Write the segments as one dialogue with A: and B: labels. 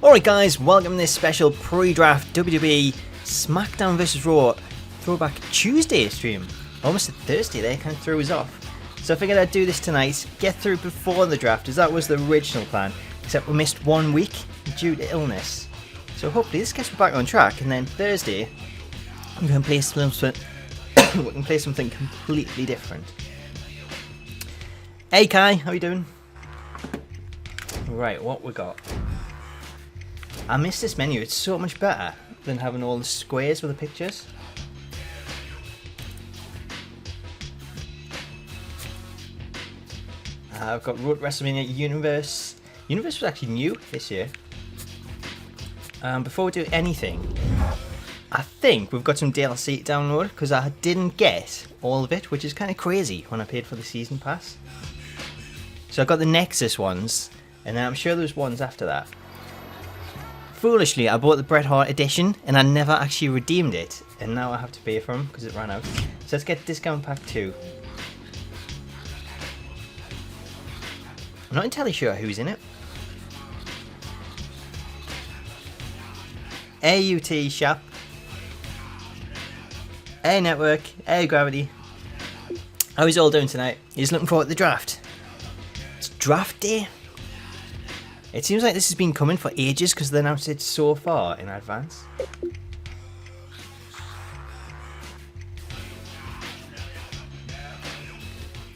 A: Alright guys, welcome to this special pre-draft WWE Smackdown vs Raw Throwback Tuesday stream. Almost a Thursday there, kind of threw us off. So I figured I'd do this tonight, get through before the draft, as that was the original plan, except we missed 1 week due to illness. So hopefully this gets me back on track, and then Thursday we can play something, completely different. Hey Kai, how you doing? Right, what we got? I miss this menu, it's so much better than having all the squares with the pictures. I've got Road WrestleMania Universe. Universe was actually new this year. Before we do anything, I think we've got some DLC to download because I didn't get all of it, which is kind of crazy when I paid for the season pass. So I got the Nexus ones, and then I'm sure there's ones after that. Foolishly, I bought the Bret Hart edition and I never actually redeemed it, and now I have to pay for them because it ran out. So let's get discount pack 2. I'm not entirely sure who's in it. AUT Shop. A Network. A Gravity. How is all doing tonight? He's looking forward to the draft. It's draft day. It seems like this has been coming for ages because they announced it so far in advance.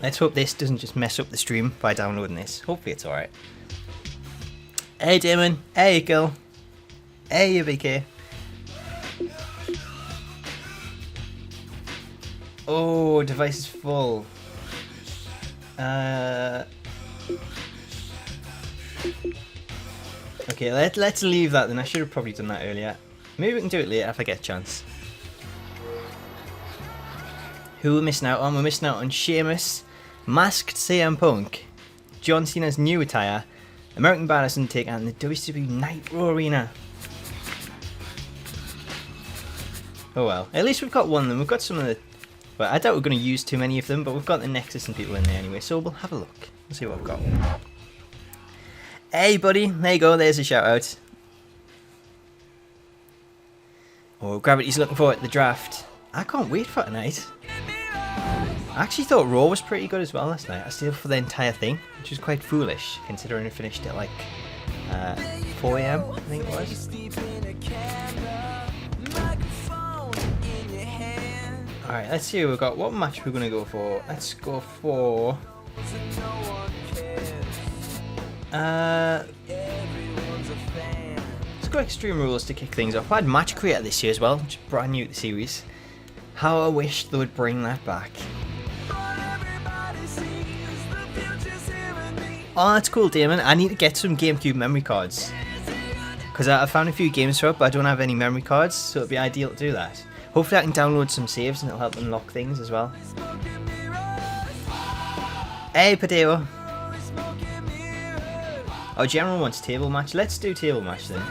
A: Let's hope this doesn't just mess up the stream by downloading this. Hopefully it's alright. Hey Damon, hey Gil, hey BK. Oh, device is full. Okay, let's leave that then. I should have probably done that earlier. Maybe we can do it later if I get a chance. Who are we missing out on? We're missing out on Sheamus, Masked CM Punk, John Cena's new attire, American Badass Undertaker, and the WWE Nitro Arena. Oh well, at least we've got one of them. We've got some of the... Well, I doubt we're going to use too many of them, but we've got the Nexus and people in there anyway, so we'll have a look. Let's see what we've got. Hey buddy, there you go, there's a shout out. Oh, Gravity's looking forward to the draft. I can't wait for tonight. I actually thought Raw was pretty good as well last night. I stayed for the entire thing, which was quite foolish considering it finished at like 4 AM, I think it was. Alright, let's see what we've got. What match we're going to go for? Let's go for... let's go Extreme Rules to kick things off. I had Match Creator this year as well, which is brand new to the series. How I wish they would bring that back. Oh, that's cool, Damon. I need to get some GameCube memory cards. Because I found a few games for it, but I don't have any memory cards, so it'd be ideal to do that. Hopefully I can download some saves and it'll help unlock things as well. Hey, Potato. Oh, General wants table match. Let's do table match then.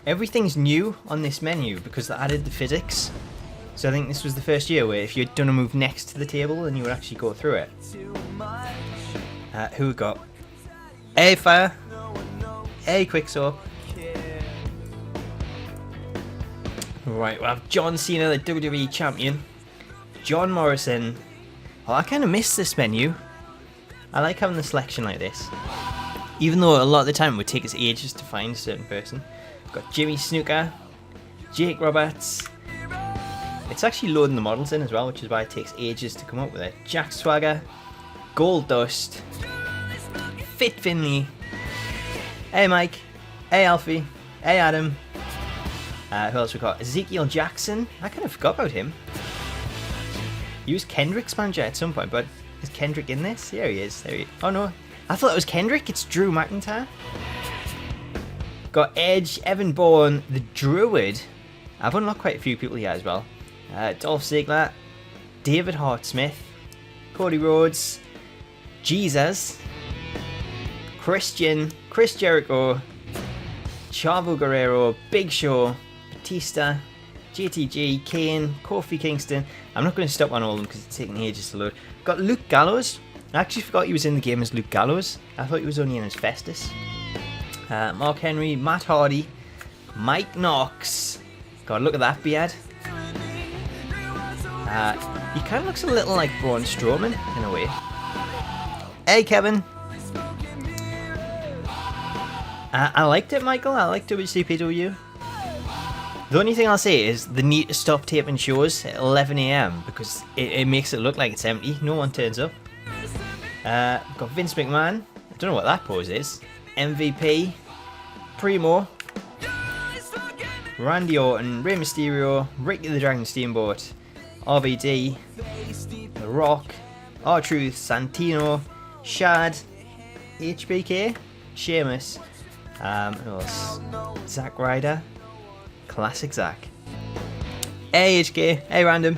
A: Everything's new on this menu because they added the physics. So I think this was the first year where if you'd done a move next to the table, then you would actually go through it. Who we got? Hey, Fire. Hey, Quicksoap. Right, we have John Cena, the WWE Champion. John Morrison. Oh, I kind of miss this menu. I like having the selection like this. Even though a lot of the time it would take us ages to find a certain person. We've got Jimmy Snuka, Jake Roberts. It's actually loading the models in as well, which is why it takes ages to come up with it. Jack Swagger, Gold Dust, Fit Finley. Hey Mike, hey Alfie, hey Adam. Who else we got? Ezekiel Jackson. I kind of forgot about him. He was Kendrick's manager at some point, but is Kendrick in this? Here he is. There he is. Oh no, I thought it was Kendrick. It's Drew McIntyre. Got Edge, Evan Bourne, the Druid. I've unlocked quite a few people here as well. Dolph Ziggler, David Hart Smith, Cody Rhodes, Jesus, Christian, Chris Jericho, Chavo Guerrero, Big Show, Batista, JTG, Kane, Kofi Kingston. I'm not going to stop on all of them because it's taking ages to load. Got Luke Gallows, I actually forgot he was in the game as Luke Gallows. I thought he was only in as Festus. Mark Henry, Matt Hardy, Mike Knox. God, look at that beard. He kind of looks a little like Braun Strowman in a way. Hey, Kevin. I liked it, Michael. I liked WCPW. The only thing I'll say is they need to stop taping shows at 11 AM because it makes it look like it's empty. No one turns up. We've got Vince McMahon. I don't know what that pose is. MVP. Primo. Randy Orton. Rey Mysterio. Ricky the Dragon Steamboat. RVD. The Rock. R-Truth. Santino. Shad. HBK. Sheamus. Who else? Zack Ryder. Classic Zack. Hey HK. Hey Random.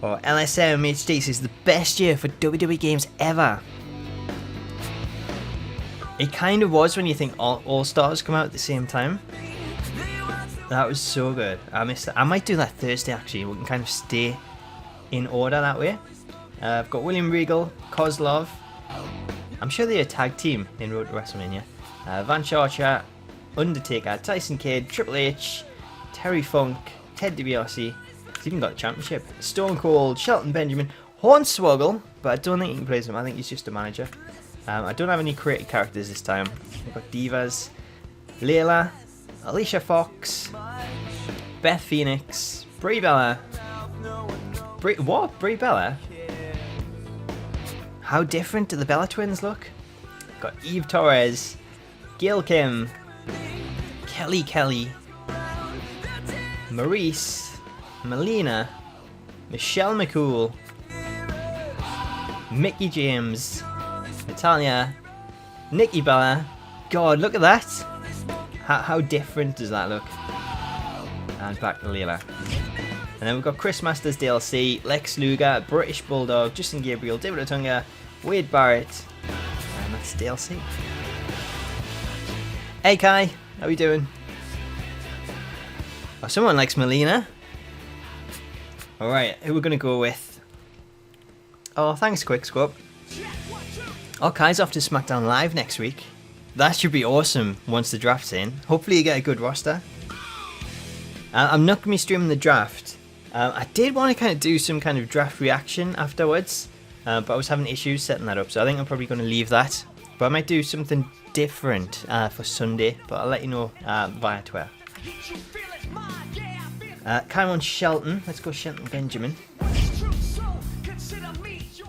A: Oh, LSM HD says the best year for WWE games ever. It kind of was when you think All Stars come out at the same time. That was so good. I missed that. I might do that Thursday actually. We can kind of stay in order that way. I've got William Regal, Kozlov. I'm sure they're a tag team in Road to WrestleMania. Vance Archer, Undertaker, Tyson Kidd, Triple H, Terry Funk, Ted DiBiase. He's even got a championship. Stone Cold, Shelton Benjamin, Hornswoggle, but I don't think he can play him. I think he's just a manager. I don't have any creative characters this time. We've got Divas, Layla, Alicia Fox, Beth Phoenix, Brie Bella. Brie Bella? How different do the Bella twins look? Got Eve Torres, Gail Kim, Kelly, Maurice, Melina, Michelle McCool, Mickey James, Natalia, Nikki Bella. God, look at that! How different does that look? And back to Layla. And then we've got Chris Masters DLC, Lex Luger, British Bulldog, Justin Gabriel, David Otunga, Wade Barrett, and that's DLC. Hey Kai, how we doing? Oh, someone likes Melina. Alright, who we're gonna go with? Oh, thanks Quickscope. Oh, Kai's off to SmackDown Live next week. That should be awesome once the draft's in. Hopefully you get a good roster. I'm not going to be streaming the draft. I did want to kind of do some kind of draft reaction afterwards, but I was having issues setting that up, so I think I'm probably going to leave that. But I might do something different for Sunday, but I'll let you know via Twitter. Kai wants Shelton. Let's go Shelton Benjamin.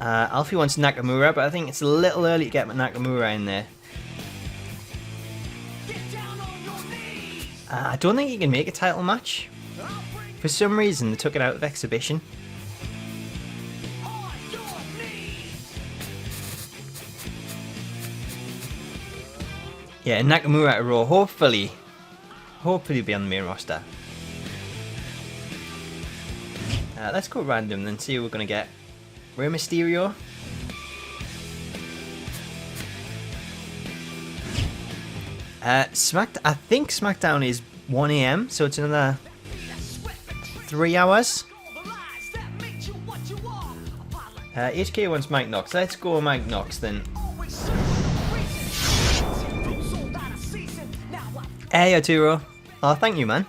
A: Alfie wants Nakamura, but I think it's a little early to get Nakamura in there. I don't think he can make a title match. For some reason, they took it out of exhibition. Yeah, Nakamura at Raw. Hopefully he'll be on the main roster. Let's go random then see who we're going to get. Rey Mysterio. I think SmackDown is 1 AM, so it's another 3 hours. HK wants Mike Knox. Let's go Mike Knox then. Hey Arturo. Oh, thank you, man.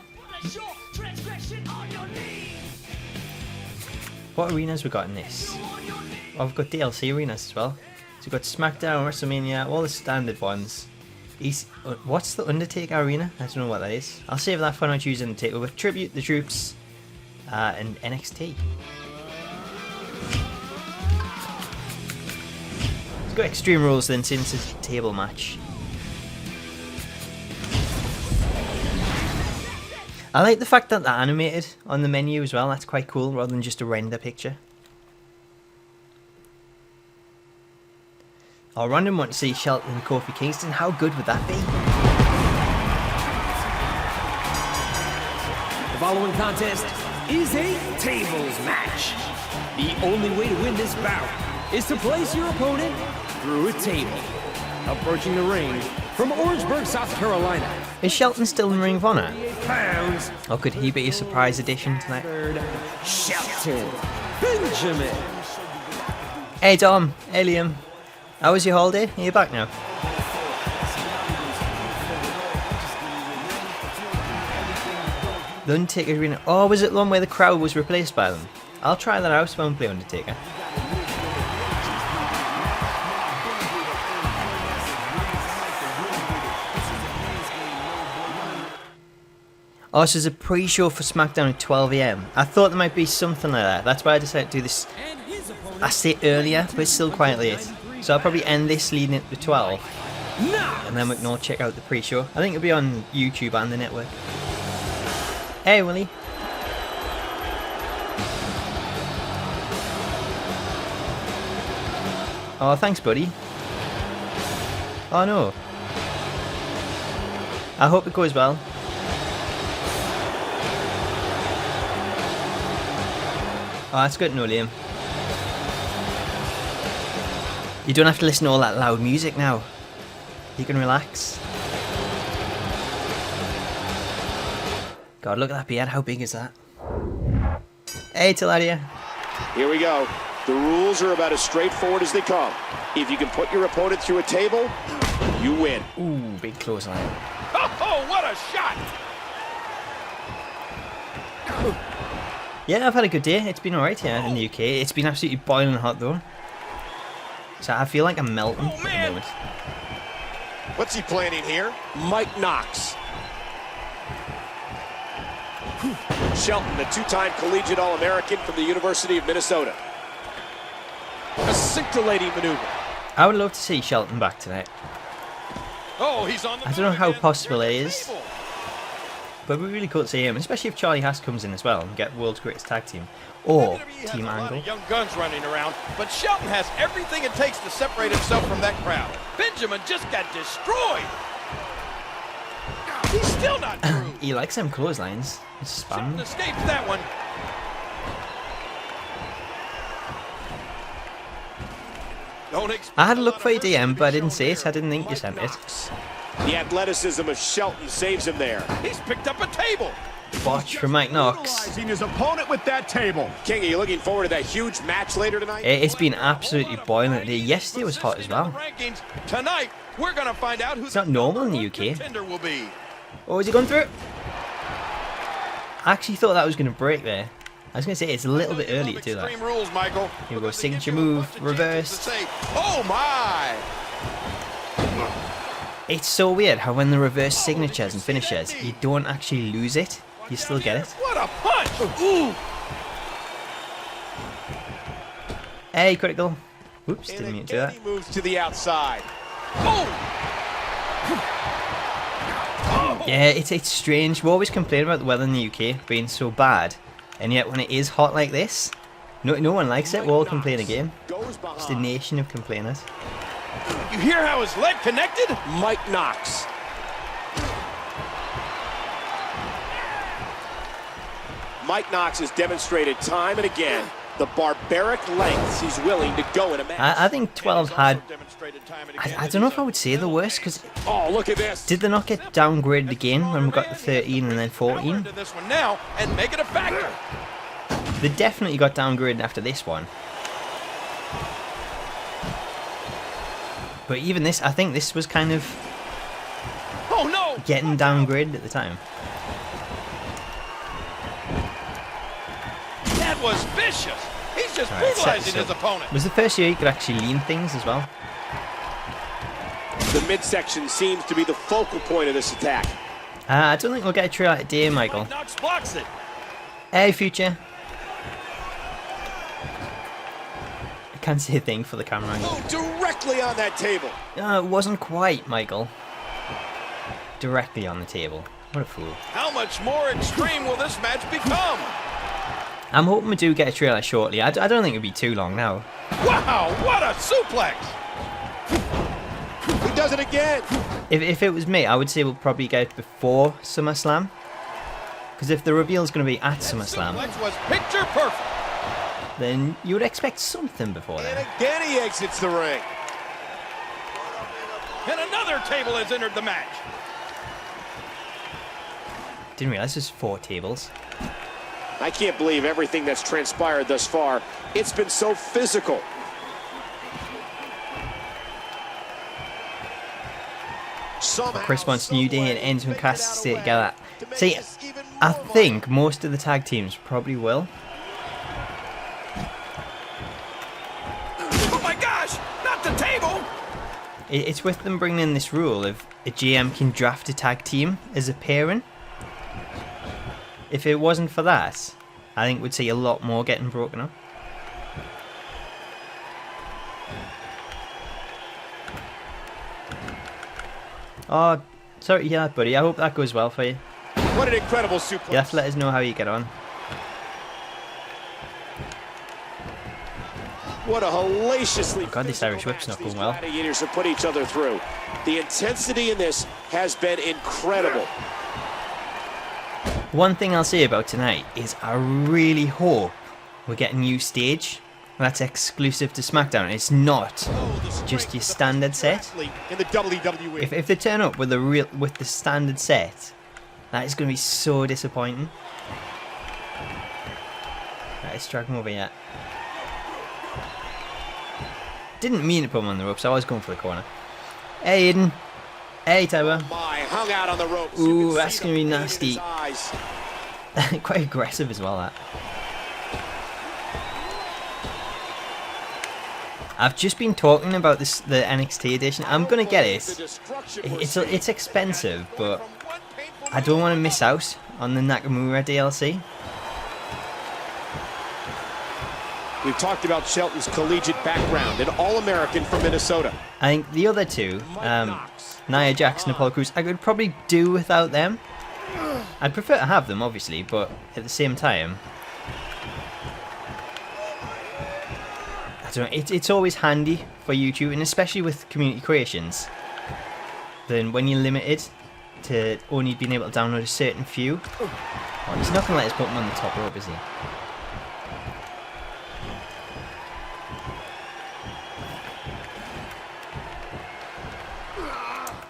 A: What arenas we got in this? Oh, we've got DLC arenas as well. So we've got SmackDown, WrestleMania, all the standard ones. What's the Undertaker arena? I don't know what that is. I'll save that for when I choose Undertaker with Tribute the Troops and NXT. Let's go Extreme Rules then, since it's a table match. I like the fact that they're animated on the menu as well. That's quite cool, rather than just a render picture. Oh, random want to see Shelton and Kofi Kingston. How good would that be?
B: The following contest is a tables match. The only way to win this bout is to place your opponent through a table. Approaching the ring from Orangeburg, South Carolina.
A: Is Shelton still in Ring of Honor?
B: Pounds.
A: Or could he be a surprise addition tonight?
B: Shelton Benjamin.
A: Hey Dom, hey Liam. How was your holiday? Are you back now? The Undertaker Arena. Oh, was it the one where the crowd was replaced by them? I'll try that out when I play Undertaker. Oh, so there's a pre-show for Smackdown at 12 AM. I thought there might be something like that. That's why I decided to do this. I say earlier, but it's still quite late. So I'll probably end this leading into 12. And then we can all check out the pre-show. I think it'll be on YouTube and the network. Hey, Willie. Oh, thanks, buddy. Oh, no. I hope it goes well. Oh, that's good to know, Liam. You don't have to listen to all that loud music now. You can relax. God, look at that beard. How big is that? Hey, Taladia.
C: Here we go. The rules are about as straightforward as they come. If you can put your opponent through a table, you win.
A: Ooh, big clothesline.
B: Oh, what a shot!
A: Yeah, I've had a good day. It's been alright here in the UK. It's been absolutely boiling hot though. So I feel like I'm melting at the moment.
C: What's he planning here? Mike Knox. Shelton, the two-time collegiate All-American from the University of Minnesota. A scintillating maneuver.
A: I would love to see Shelton back tonight.
B: Oh, he's on the
A: I don't know how possible it is, but it'd be really cool to see him, especially if Charlie Haas comes in as well and get World's Greatest Tag Team or Team Angle.
D: Young guns running around, but Shelton has everything it takes to separate himself from that crowd. Benjamin just got destroyed. He's still not through.
A: He likes them clotheslines.
D: Shelton
A: Spam.
D: escapes that one.
A: I had a look for your DM, but I didn't see it. I didn't think you sent it.
C: The athleticism of Shelton saves him there.
D: He's picked up a table.
A: Botch from Mike Knox.
E: Brutalizing his opponent with that table.
C: King, are you looking forward to that huge match later tonight?
A: It's been absolutely boiling today. Yesterday was hot as well.
D: Tonight, we're going to find out who
A: It's not normal in the UK.
D: contender will be.
A: Oh, is he going through? I actually thought that was going to break there. I was going to say it's a little bit early to do that.
D: Extreme rules, Michael.
A: Here we go, signature move, reverse.
D: Oh my!
A: It's so weird how when the reverse signatures and finishes, you don't actually lose it. You still get it.
D: What a punch! Ooh!
A: Hey, critical. Oops, didn't mean to do that.
C: He moves to the outside.
D: Oh!
A: Yeah, it's strange. We always complain about the weather in the UK being so bad, and yet when it is hot like this, no one likes it. We all complain again. Just a nation of complainers.
D: You hear how his leg connected?
C: Mike Knox. Mike Knox has demonstrated time and again the barbaric lengths he's willing to go in a match.
A: I think 12 had... I don't know if I would say the worst, because...
C: Oh, look at this.
A: Did they not get downgraded again when we got to 13 and then 14?
D: To this one now and make it a factor.
A: They definitely got downgraded after this one. But even this, I think this was kind of
D: Oh no!
A: getting downgraded at the time.
D: That was vicious. He's just
A: Alright,
D: brutalizing
A: so
D: his opponent.
A: it was the first year you could actually lean things as well.
C: The midsection seems to be the focal point of this attack.
A: I don't think we'll get a trail out today, Michael.
D: Knox blocks it.
A: Hey, Future. I can't say a thing for the camera angle.
C: Oh, directly on that table.
A: No, it wasn't quite, Michael. Directly on the table. What a fool.
D: How much more extreme will this match become?
A: I'm hoping we do get a trailer shortly. I don't think it'll be too long now.
D: Wow, what a suplex!
C: He does it again.
A: If it was me, I would say we'll probably get it before SummerSlam. Because if the reveal's going to be at SummerSlam,
D: Suplex was picture perfect.
A: then you would expect something before
C: And
A: then.
C: again he exits the ring.
D: And another table has entered the match.
A: Didn't realise there's 4 tables.
C: I can't believe everything that's transpired thus far. It's been so physical.
A: Chris wants New Day and Ends and Cass to stay together. See, I think most of the tag teams probably will.
D: Oh my gosh, not the table!
A: It's with them bringing in this rule of a GM can draft a tag team as a pairing. If it wasn't for that, I think we'd see a lot more getting broken up. Oh, sorry to hear that, buddy. I hope that goes well for you.
C: What an incredible suplex.
A: You have to let us know how you get on.
C: What a hellaciously
A: Oh God, this Irish whip's not going well.
C: Gladiators have put each other through. The intensity in this has been incredible.
A: One thing I'll say about tonight is I really hope we get a new stage that's exclusive to SmackDown. It's not just your standard set.
C: In the WWE.
A: If they turn up with the standard set, that is going to be so disappointing. Right, let's drag him over yet. Didn't mean to put him on the ropes. I was going for the corner. Hey, Aiden. Hey, Tyler.
C: Hung out on the ropes.
A: Ooh, that's going to be nasty. Quite aggressive as well, that. I've just been talking about the NXT edition. I'm going to get it. It's expensive, but I don't want to miss out on the Nakamura DLC.
C: We've talked about Shelton's collegiate background, an All-American from Minnesota.
A: I think the other two, Nia Jax and Apollo Crews, I could probably do without them. I'd prefer to have them, obviously, but at the same time, I don't know, it's always handy for YouTube, and especially with community creations. Then when you're limited to only being able to download a certain few, oh, he's not going to let us put them on the top rope, is he?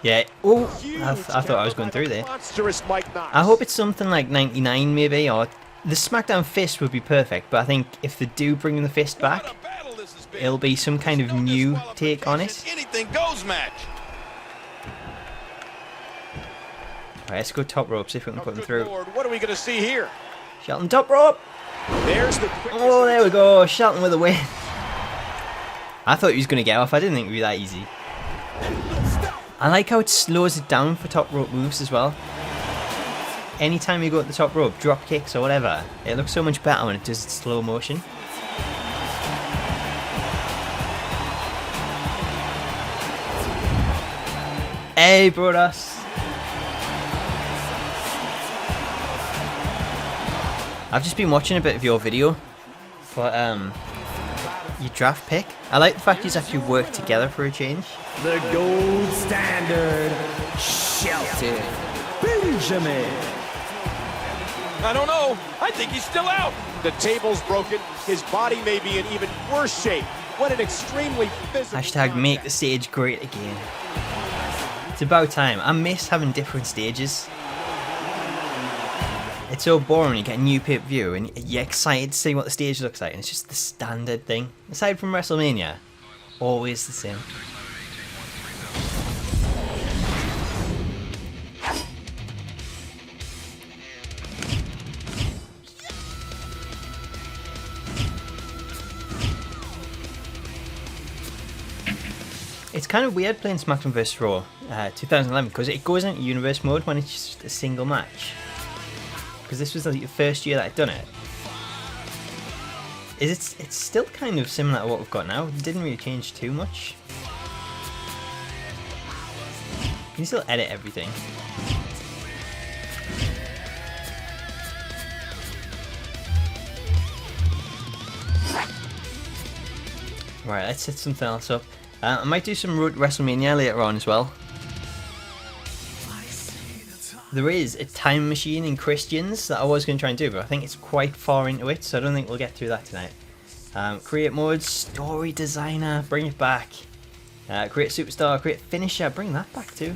A: Yeah, oh, I thought I was going through there. I hope it's something like 99 maybe, or the SmackDown fist would be perfect, but I think if they do bring the fist back, it'll be some kind of new take on it.
D: Anything goes match.
A: Alright, let's go top rope, see if we can put them through.
C: What are we going to see here?
A: Shelton top rope!
C: There's the
A: Oh, there we go, Shelton with a win. I thought he was going to get off, I didn't think it would be that easy. I like how it slows it down for top rope moves as well. Anytime you go at the top rope, drop kicks or whatever, it looks so much better when it does it slow motion. Hey, brothers! I've just been watching a bit of your video for your draft pick. I like the fact you actually work together for a change.
B: The gold standard, Shelton Benjamin.
D: I don't know. I think he's still out.
C: The table's broken. His body may be in even worse shape. What an extremely physical.
A: Hashtag make the stage great again. It's about time. I miss having different stages. It's so boring when you get a new pay-per-view and you're excited to see what the stage looks like, and it's just the standard thing. Aside from WrestleMania, always the same. It's kind of weird playing SmackDown vs. Raw 2011 because it goes into universe mode when it's just a single match. Because this was like the first year that I'd done it. It's still kind of similar to what we've got now. It didn't really change too much. You can still edit everything. Right, let's set something else up. I might do some Road to WrestleMania later on as well. There is a time machine in Christians that I was going to try and do, but I think it's quite far into it, so I don't think we'll get through that tonight. Create modes, story designer, bring it back. Create superstar, create finisher, bring that back too.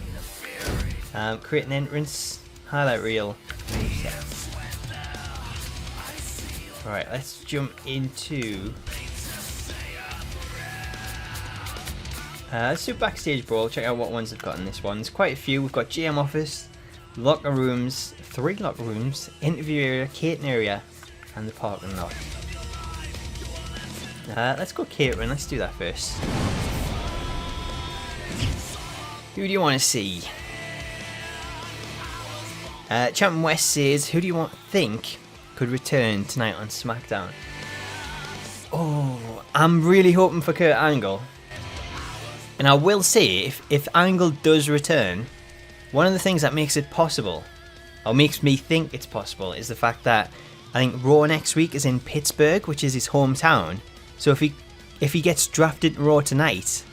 A: Create an entrance, highlight reel. Alright, let's jump into Let's do Backstage Brawl, check out what ones they've got in this one. There's quite a few. We've got GM Office, Locker Rooms, 3 Locker Rooms, Interview Area, Catering Area, and the Parking Lot. Let's go Catering, let's do that first. Who do you want to see? Champion West says, who do you think could return tonight on Smackdown? Oh, I'm really hoping for Kurt Angle. And I will say, if Angle does return, one of the things that makes it possible, or makes me think it's possible, is the fact that I think Raw next week is in Pittsburgh, which is his hometown. So if he gets drafted to Raw tonight,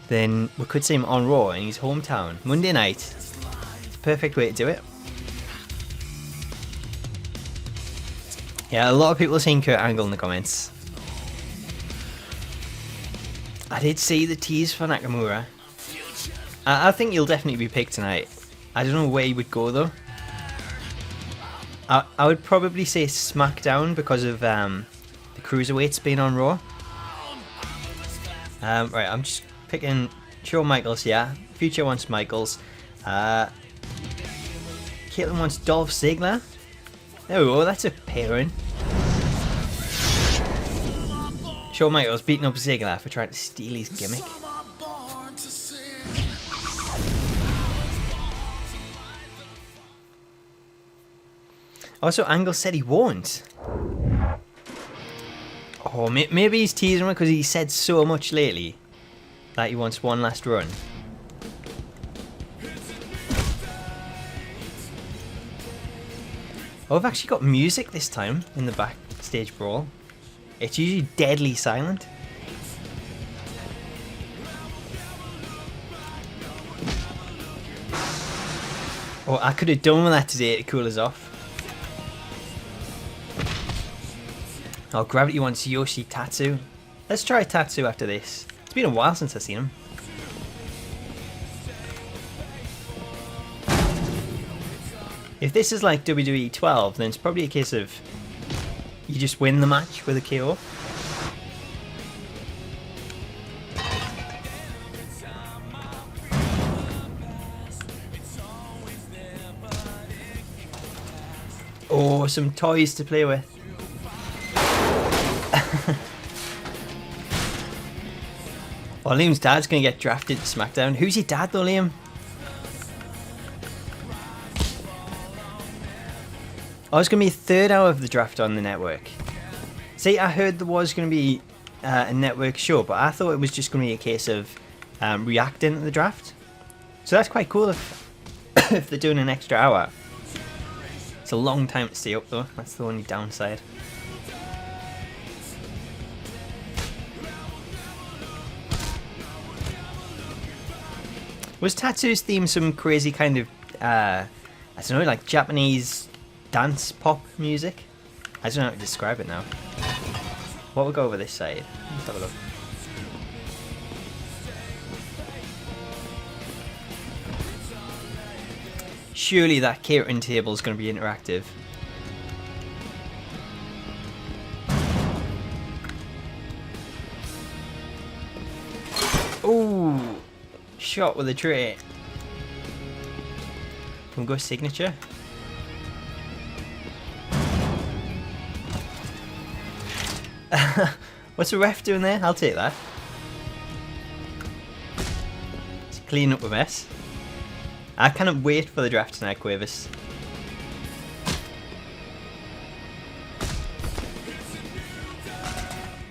A: then we could see him on Raw in his hometown. Monday night. It's a perfect way to do it. Yeah, a lot of people are saying Kurt Angle in the comments. I did see the tease for Nakamura. I think he'll definitely be picked tonight. I don't know where he would go though. I would probably say SmackDown because of the Cruiserweights being on Raw. Right, I'm just picking Shawn Michaels here. Future wants Michaels. Caitlyn wants Dolph Ziggler. There we go, that's a pairing. Shawn Michaels beating up Ziggler for trying to steal his gimmick. Also, Angle said he won't. Oh, maybe he's teasing me because he said so much lately that he wants one last run. Oh, I've actually got music this time in the backstage brawl. It's usually deadly silent. Oh, I could have done with that today to cool us off. Oh, Gravity wants Yoshi Tatsu. Let's try Tatsu after this. It's been a while since I've seen him. If this is like WWE 12, then it's probably a case of you just win the match with a KO. Oh, some toys to play with. Well, Liam's dad's going to get drafted to SmackDown. Who's your dad though, Liam? Oh, it's going to be a third hour of the draft on the network. See, I heard there was going to be a network show, but I thought it was just going to be a case of reacting to the draft. So that's quite cool if, if they're doing an extra hour. It's a long time to stay up though, that's the only downside. Was Tatsu's theme some crazy kind of, I don't know, like Japanese dance pop music? I don't know how to describe it now. What we'll go over this side. Let's have a look. Surely that catering table is going to be interactive. Ooh, shot with a tray. Can we go signature? What's the ref doing there? I'll take that. Let's clean up a mess. I cannot wait for the draft tonight, Quavis.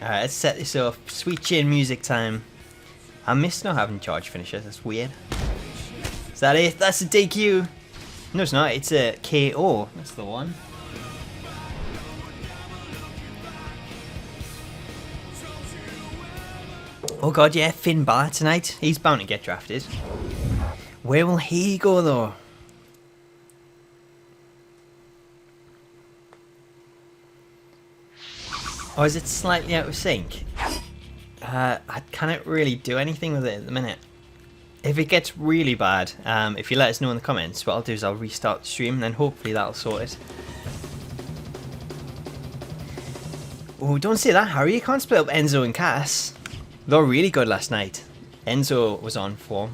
A: Alright, let's set this up. Sweet chain music time. I miss not having charge finishers, that's weird. Is that it? That's a DQ! No, it's not, it's a KO. That's the one. Oh god, yeah, Finn Balor tonight. He's bound to get drafted. Where will he go though? Or is it slightly out of sync? I cannot really do anything with it at the minute. If it gets really bad, if you let us know in the comments, what I'll do is I'll restart the stream and then hopefully that'll sort it. Oh, don't say that, Harry. You can't split up Enzo and Cass. They were really good last night. Enzo was on form.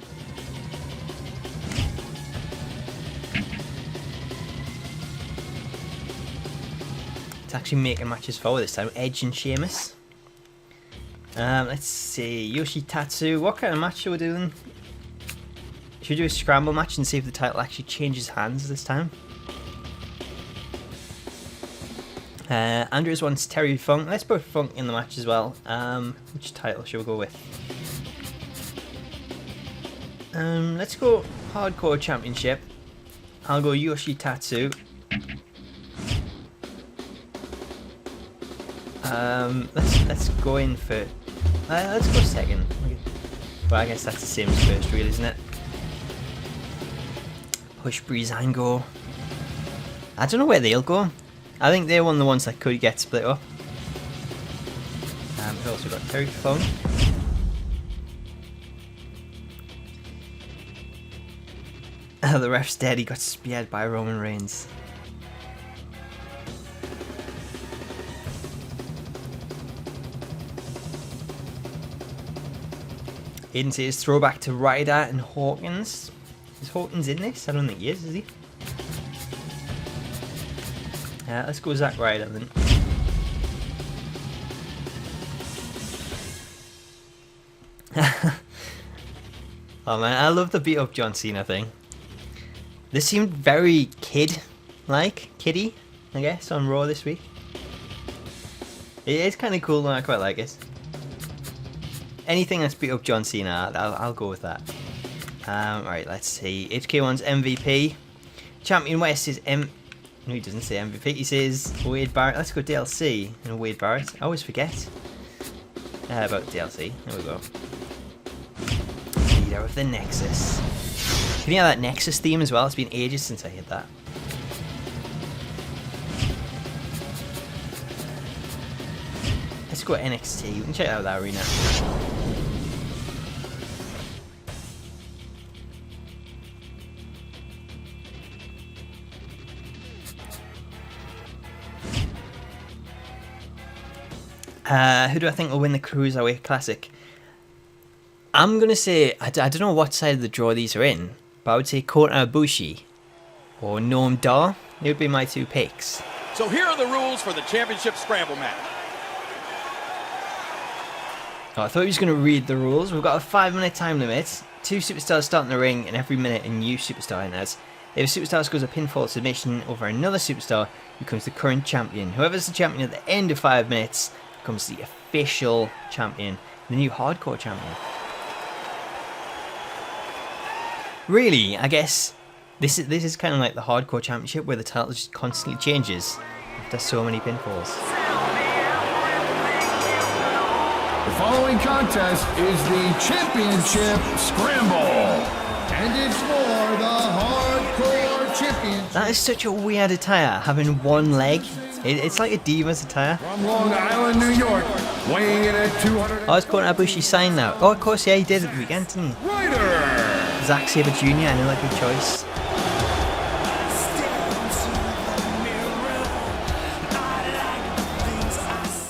A: It's actually making matches forward this time. Edge and Sheamus. Let's see. Yoshitatsu. What kind of match are we doing? Should we do a scramble match and see if the title actually changes hands this time? Andrews wants Terry Funk. Let's put Funk in the match as well. Which title should we go with? Let's go Hardcore Championship. I'll go Yoshitatsu. Let's go in for. Let's go second. Well, I guess that's the same as first, really, isn't it? Push Breezango. I don't know where they'll go. I think they're one of the ones that could get split up. We've also got Terry Funk. The ref's dead. He got speared by Roman Reigns. Aiden says throwback to Ryder and Hawkins. Is Hawkins in this? I don't think he is he? Let's go Zack Ryder then. Oh man, I love the beat up John Cena thing. This seemed very kiddie, I guess, on Raw this week. It is kind of cool and I quite like it. Anything that's beat up John Cena, I'll go with that. Alright, let's see. HK1's MVP. Champion West is No, he doesn't say MVP. He says Wade Barrett. Let's go DLC and Wade Barrett. I always forget about DLC. There we go. Leader of the Nexus. Can you hear that Nexus theme as well? It's been ages since I heard that. Let's go NXT. We can check out that arena. Who do I think will win the Cruiserweight Classic? I'm going to say, I don't know what side of the draw these are in, but I would say Kota Ibushi or Noam Dar. They would be my two picks.
D: So here are the rules for the championship scramble match.
A: Oh, I thought he was going to read the rules. We've got a 5-minute time limit. 2 superstars start in the ring, and every minute a new superstar enters. If a superstar scores a pinfall submission over another superstar, becomes the current champion. Whoever's the champion at the end of 5 minutes becomes the official champion, the new hardcore champion. Really, I guess this is kind of like the hardcore championship where the title just constantly changes after so many pinfalls.
E: The following contest is the Championship Scramble. And it's for the Hardcore Championship.
A: That is such a weird attire, having one leg. It's like a Divas attire.
E: From Long Island, New York, weighing in at 200.
A: Oh, it's Kota Ibushi signed now. Oh, of course, yeah, he did at the weekend, didn't he?
E: Ryder.
A: Zack Sabre Jr., another good choice.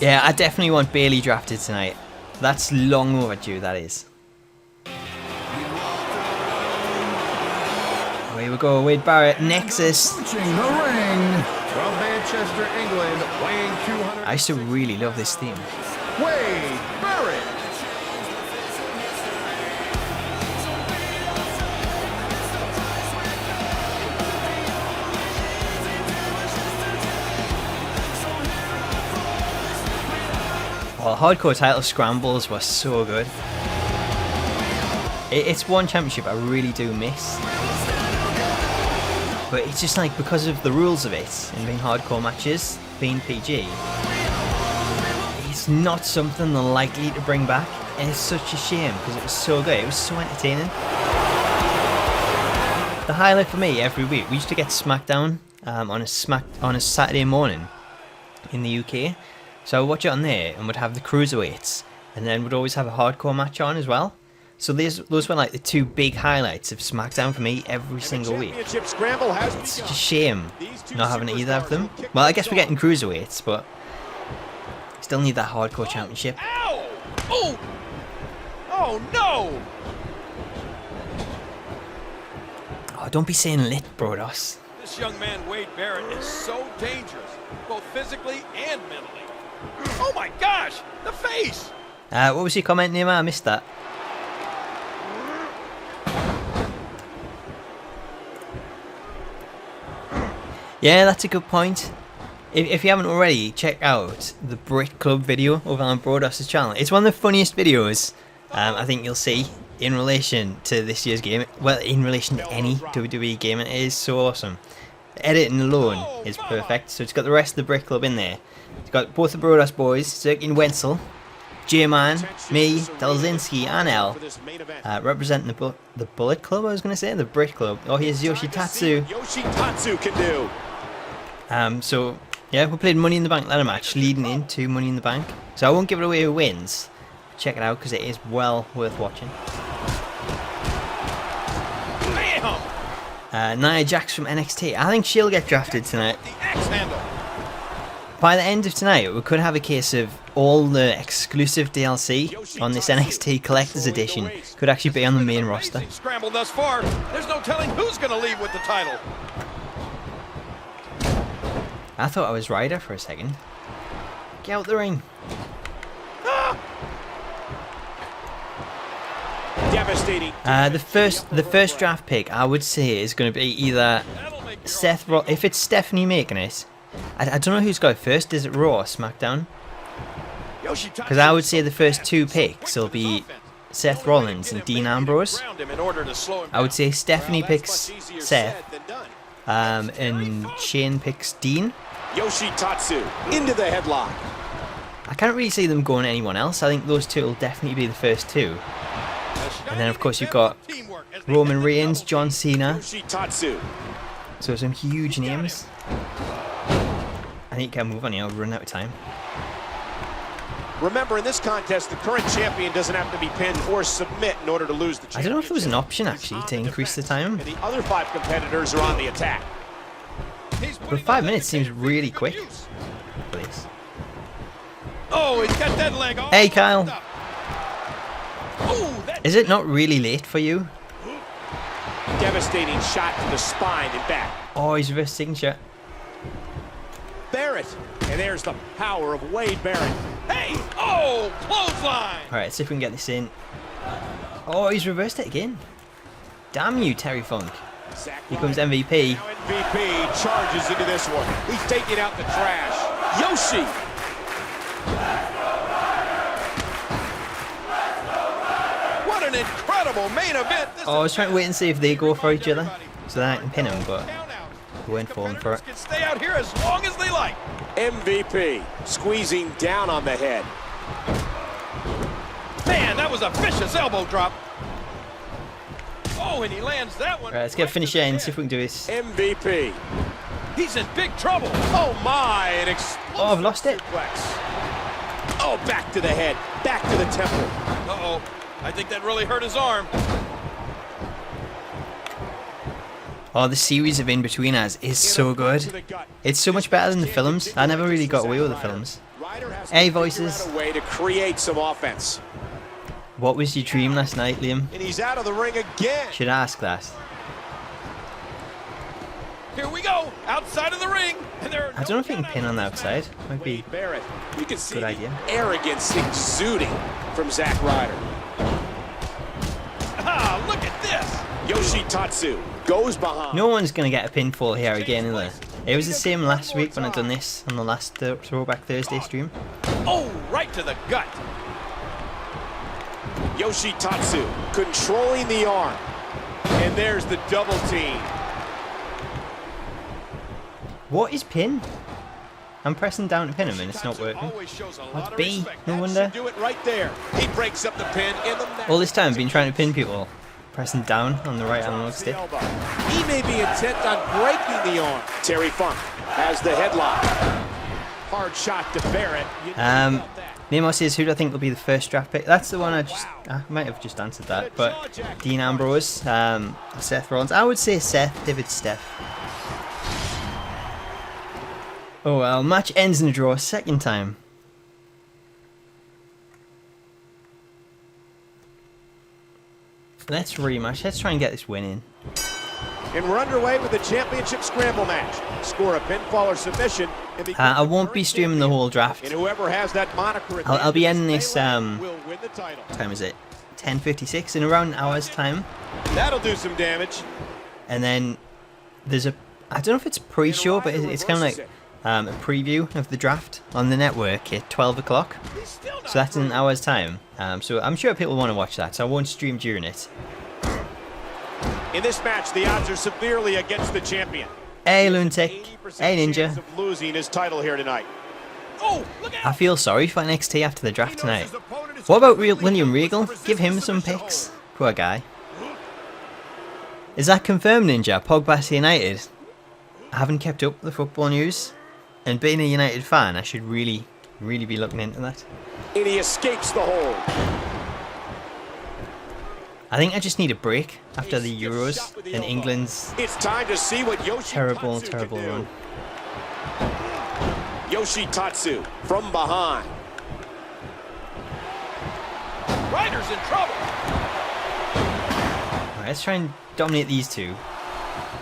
A: Yeah, I definitely want Bayley drafted tonight. That's long overdue, that is. Here we go, Wade Barrett, Nexus.
E: Approaching the ring. From Manchester, England, weighing 200.
A: I used to really love this theme.
E: Wade Barrett.
A: Well, hardcore title scrambles were so good. It's one championship I really do miss. But it's just like, because of the rules of it, and being hardcore matches, being PG, it's not something they're likely to bring back. And it's such a shame, because it was so good, it was so entertaining. The highlight for me every week, we used to get Smackdown on a Saturday morning in the UK. So I would watch it on there and would have the Cruiserweights, and then would always have a hardcore match on as well. So those were like the two big highlights of SmackDown for me every single week. It's such a shame not having either of them. Well, I guess we're getting Cruiserweights, but still need that hardcore championship.
D: Ow! Oh! Oh, no!
A: Oh, don't be saying lit, Brodos.
D: This young man, Wade Barrett, is so dangerous, both physically and mentally. Oh my gosh, the face!
A: What was your comment, Nima? I missed that. Yeah, that's a good point. If you haven't already, check out the Brick Club video over on Brodos' channel. It's one of the funniest videos I think you'll see in relation to this year's game. Well, in relation to any WWE game, it is so awesome. The editing alone is perfect. So it's got the rest of the Brick Club in there. It's got both the Brodos boys, Zirkin Wenzel, J-Man, me, Delzinski, and El, representing the Bullet Club, I was going to say, the Brick Club. Oh, here's Yoshitatsu.
C: Yoshitatsu can do.
A: So, yeah, we played Money in the Bank ladder match leading into Money in the Bank. So I won't give it away who wins. Check it out because it is well worth watching. Nia Jax from NXT. I think she'll get drafted tonight. By the end of tonight, we could have a case of all the exclusive DLC on this NXT Collector's Edition could actually be on the main roster.
D: Scrambled thus far. There's no telling who's going to leave with the title.
A: I thought I was Ryder for a second. Get out the ring.
C: Devastating.
A: The first draft pick I would say is going to be either Seth Rollins. If it's Stephanie making it, I don't know who's got it first. Is it Raw or SmackDown? Because I would say the first two picks will be Seth Rollins and Dean Ambrose. I would say Stephanie picks Seth, and Shane picks Dean.
C: Yoshitatsu into the headlock.
A: I can't really see them going anyone else. I think those two will definitely be the first two. And then of course you've got Roman Reigns, John Cena.
C: Yoshitatsu.
A: So some huge names. I think I can move on here, I'll run out of time.
C: Remember, in this contest, the current champion doesn't have to be pinned or submit in order to lose the championship.
A: I don't know if there was an option actually to increase the time.
C: And the other 5 competitors are on the attack.
A: But 5 minutes seems really quick. Please.
D: Oh, he's got that leg off.
A: Hey Kyle. Is it not really late for you?
C: Devastating shot to the spine and back.
A: Oh, he's reverse signature.
C: Barrett. And there's the power of Wade Barrett.
D: Hey! Oh, clothesline!
A: Alright, let's see if we can get this in. Oh, he's reversed it again. Damn you, Terry Funk. Here comes MVP.
C: Now MVP charges into this one. He's taking out the trash. Yoshi.
D: What an incredible main event.
A: Oh, I was trying to wait and see if they go for each other so that I can pin him, but they weren't falling for it.
D: Can stay out here as long as they like.
C: MVP squeezing down on the head.
D: Man, that was a vicious elbow drop. Oh, and he lands that one.
A: Right, let's get a finish in, see if we can do this.
C: MVP.
D: He's in big trouble.
C: Oh my, an explosive
A: Oh, I've lost it.
C: suplex. Oh, back to the head, back to the temple.
D: Uh-oh, I think that really hurt his arm.
A: Oh, the series of In-Betweeners is so good. It's so much better than the films. I never really got away with the films. Hey, voices.
C: A way to create some offense.
A: What was your dream last night, Liam?
C: And he's out of the ring again.
A: Should ask that.
D: Here we go, outside of the ring. And there are
A: I don't know if you can pin on the outside. Might be.
C: Barrett. You can see
A: Good
C: the
A: idea.
C: arrogance exuding from Zack Ryder.
D: Ah, look at this.
C: Yoshitatsu goes behind.
A: No one's going to get a pinfall here again, is there? It was the same last week when I done this on the last Throwback Thursday stream.
D: Oh, right to the gut.
C: Yoshitatsu controlling the arm. And there's the double team.
A: What is pin? I'm pressing down to pin him and it's not working. What's B? No wonder.
C: Do it right there. He breaks up the pin in the
A: All this time I've been trying to pin people. Pressing down on the right analog stick.
C: He may be intent on breaking the arm. Terry Funk has the headlock. Hard shot to Barrett.
A: Nemo says, who do I think will be the first draft pick? That's the one I might have just answered that. But Dean Ambrose, Seth Rollins. I would say Seth if it's Steph. Oh well, match ends in a draw, second time. Let's rematch. Let's try and get this win in.
C: And we're underway with the championship scramble match. Score a pinfall or submission.
A: I won't be streaming the whole draft.
C: And whoever has that moniker
A: I'll be ending this,
C: will win the title.
A: what time is it? 10:56, in around an hour's time.
C: That'll do some damage.
A: And then there's a, I don't know if it's a pre-show, but it's kind of like a preview of the draft on the network at 12 o'clock. So that's in an hour's time. So I'm sure people want to watch that, so I won't stream during it.
C: In this match, the odds are severely against the champion.
A: Hey, Lunatic. Hey,
C: chance
A: Ninja.
C: of losing his title here tonight.
D: Oh, look out!
A: I feel sorry for NXT after the draft tonight. What about William Regal? Give him some picks. Poor guy. Is that confirmed, Ninja? Pogba to United? I haven't kept up with the football news. And being a United fan, I should really be looking into that.
C: And he escapes the hold.
A: I think I just need a break after the Euros and England's
C: It's time to see what
A: terrible
C: Yoshitatsu can do.
A: run.
C: Yoshitatsu from behind.
D: Ryder's in trouble.
A: Alright, let's try and dominate these two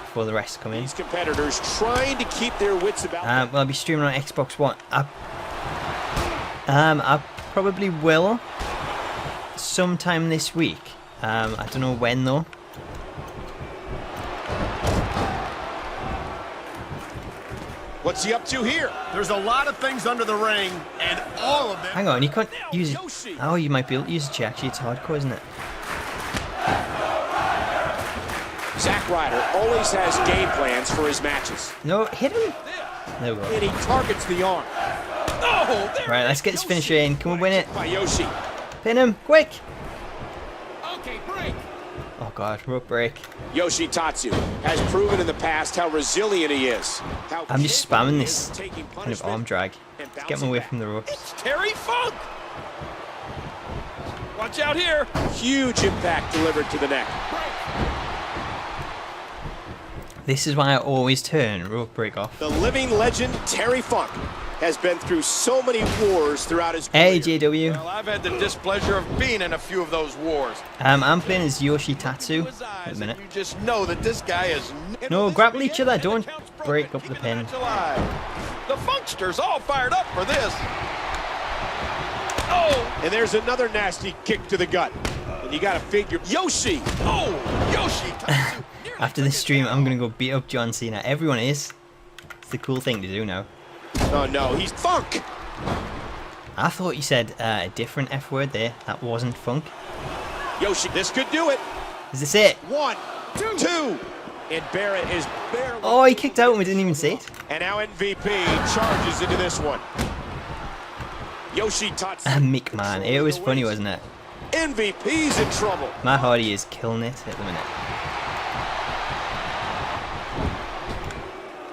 A: before the rest come in.
C: These competitors trying to keep their wits about them.
A: Well, I'll be streaming on Xbox One. I probably will sometime this week. I don't know when though.
C: What's he up to here?
E: There's a lot of things under the ring, and all of them.
A: Hang on, you can't use it. Oh, you might be able to use it. Actually, it's hardcore, isn't it?
C: Zack Ryder always has game plans for his matches.
A: No, hit him. There we go.
C: And he targets the arm.
D: Oh, there
A: Right, let's get this finisher in. Can we win it?
C: By Yoshi.
A: Pin him, quick!
D: Okay, break.
A: Oh god, rope break.
C: Yoshitatsu has proven in the past how resilient he is. How
A: I'm just
C: capable
A: spamming
C: he
A: this
C: is of taking
A: kind of
C: punishment
A: arm drag.
C: and
A: Get him
C: bouncing
A: away
C: back.
A: from the ropes.
D: It's Terry Funk. Watch out here.
C: Huge impact delivered to the neck.
A: This is why I always turn rope break off.
C: The living legend Terry Funk has been through so many wars throughout his
A: Hey
C: career.
A: JW.
D: Well, I've had the displeasure of being in a few of those wars.
A: I'm playing as Yoshitatsu
D: His
A: at
D: eyes,
A: the minute.
D: and you just know that this guy is.
A: No, grapple each other, don't break up the pin.
D: The Funkster's all fired up for this. Oh,
C: And there's another nasty kick to the gut. And you gotta figure Yoshi.
D: oh, Yoshi.
A: After this stream, I'm gonna go beat up John Cena. Everyone is. It's the cool thing to do now.
C: Oh no, he's Funk.
A: I thought you said a different F word there. That wasn't funk.
C: Yoshi, this could do it.
A: Is this it?
C: 1, 2. And Barrett is barely.
A: Oh, he kicked out and we didn't even see it.
C: And now MVP charges into this one. Yoshitatsu.
A: Mick, man. It was funny, wasn't it?
C: MVP's in trouble.
A: My Hardy is killing it at the minute.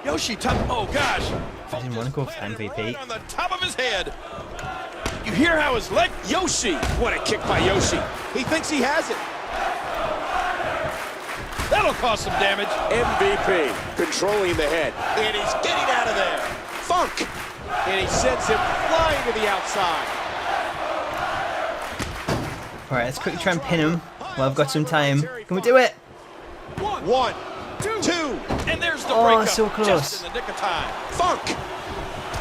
D: Yoshi, oh gosh.
A: I didn't want to go for MVP.
D: Right on the top of his head. You hear how his leg?
C: Yoshi. What a kick by Yoshi. He thinks he has it.
D: That'll cause some damage.
C: MVP controlling the head. And he's getting out of there. Funk. And he sends him flying to the outside.
A: Alright, let's quickly try and pin him while I've got some time. Can we do it?
C: 1, 2.
D: And there's the
A: Oh,
D: breakup.
A: so close.
D: Just in the nick of time.
C: Funk.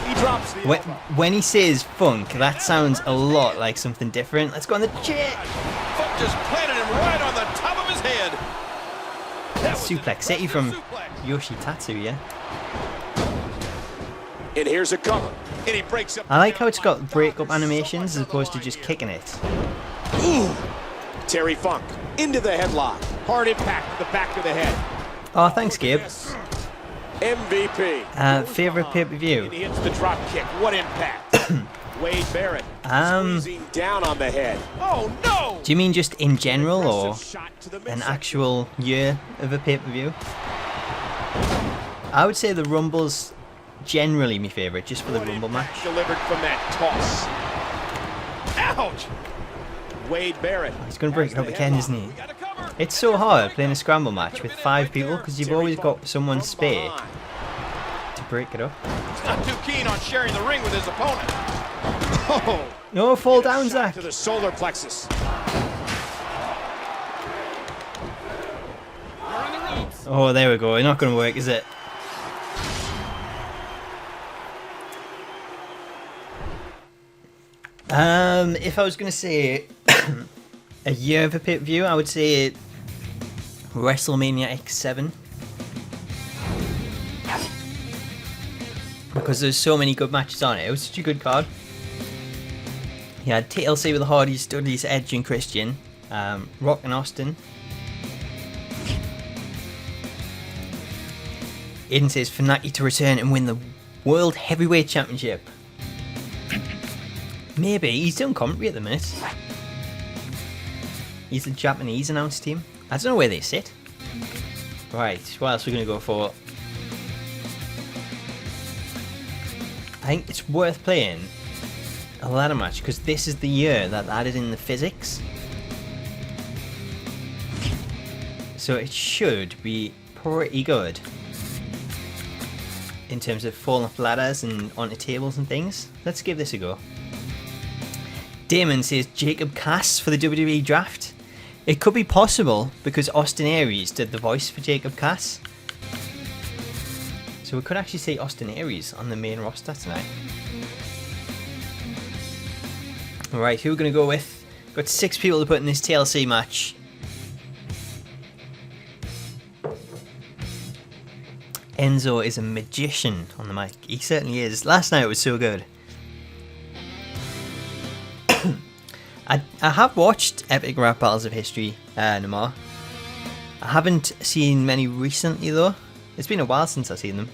C: He drops the elbow.
A: When he says funk, that sounds a lot like something different. Let's go on the chair.
D: Funk just planted him right on the top of his head. That was an
A: Suplex City from
D: suplex.
A: Yoshitatsu, yeah?
C: And here's a cover. And he breaks up.
A: I like how it's got break-up animations as opposed to just kicking it.
C: Ooh. Terry Funk into the headlock. Hard impact to the back of the head.
A: Oh, thanks, Gabe.
C: MVP.
A: Favourite pay-per-view?
C: And he hits the drop kick. What impact. Wade Barrett squeezing down on the head.
D: Oh no!
A: Do you mean just in general or
C: Aggressive shot to the
A: an
C: midsection.
A: actual year of a pay-per-view? I would say the Rumble's generally my favourite, just for the
C: What
A: Rumble
C: impact
A: match.
C: delivered from that toss.
D: Ouch!
C: Wade Barrett.
A: He's going to break it up again, isn't he?
D: We got a cover.
A: It's so hard playing a scramble match with 5 people because you've always got someone spare to break it up.
D: He's not too keen on sharing the ring with his opponent.
C: Oh,
A: No, fall down,
C: shot
A: Zach.
C: to the solar plexus.
A: Oh, there we go. It's not going to work, is it? If I was going to say a year of a pay-per-view, I would say WrestleMania X7. Because there's so many good matches on it. It was such a good card. You had TLC with the Hardys, Dudley's, Edge and Christian, Rock and Austin. Aiden says Funaki to return and win the World Heavyweight Championship. Maybe. He's doing commentary at the minute. He's the Japanese announce team. I don't know where they sit. Right, what else are we going to go for? I think it's worth playing a ladder match because this is the year that added in the physics. So it should be pretty good in terms of falling off ladders and onto tables and things. Let's give this a go. Damon says Jacob Cass for the WWE Draft. It could be possible because Austin Aries did the voice for Jacob Cass. So we could actually see Austin Aries on the main roster tonight. Alright, who are we going to go with? Got 6 people to put in this TLC match. Enzo is a magician on the mic. He certainly is. Last night was so good. I have watched Epic Rap Battles of History no more. I haven't seen many recently though. It's been a while since I've seen them.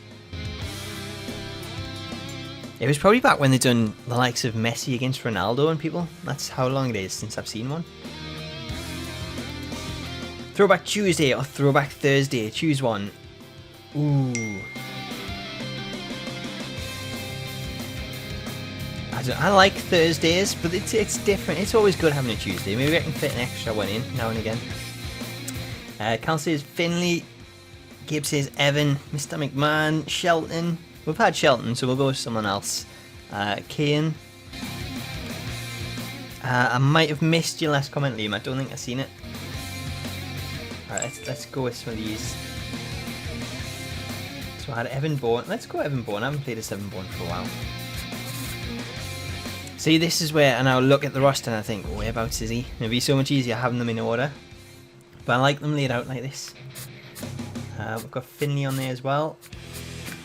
A: It was probably back when they done the likes of Messi against Ronaldo and people. That's how long it is since I've seen one. Throwback Tuesday or Throwback Thursday. Choose one. Ooh. I like Thursdays, but it's different. It's always good having a Tuesday. Maybe I can fit an extra one in now and again. Cal says Finley. Gibbs says Evan. Mr. McMahon. Shelton. We've had Shelton, so we'll go with someone else. Kane. I might have missed your last comment, Liam. I don't think I've seen it. Alright, let's go with some of these. So I had Evan Bourne. Let's go Evan Bourne. I haven't played as Evan Bourne for a while. See, this is where, and I'll look at the roster and I think, whereabouts is he? It'd be so much easier having them in order. But I like them laid out like this. We've got Finley on there as well.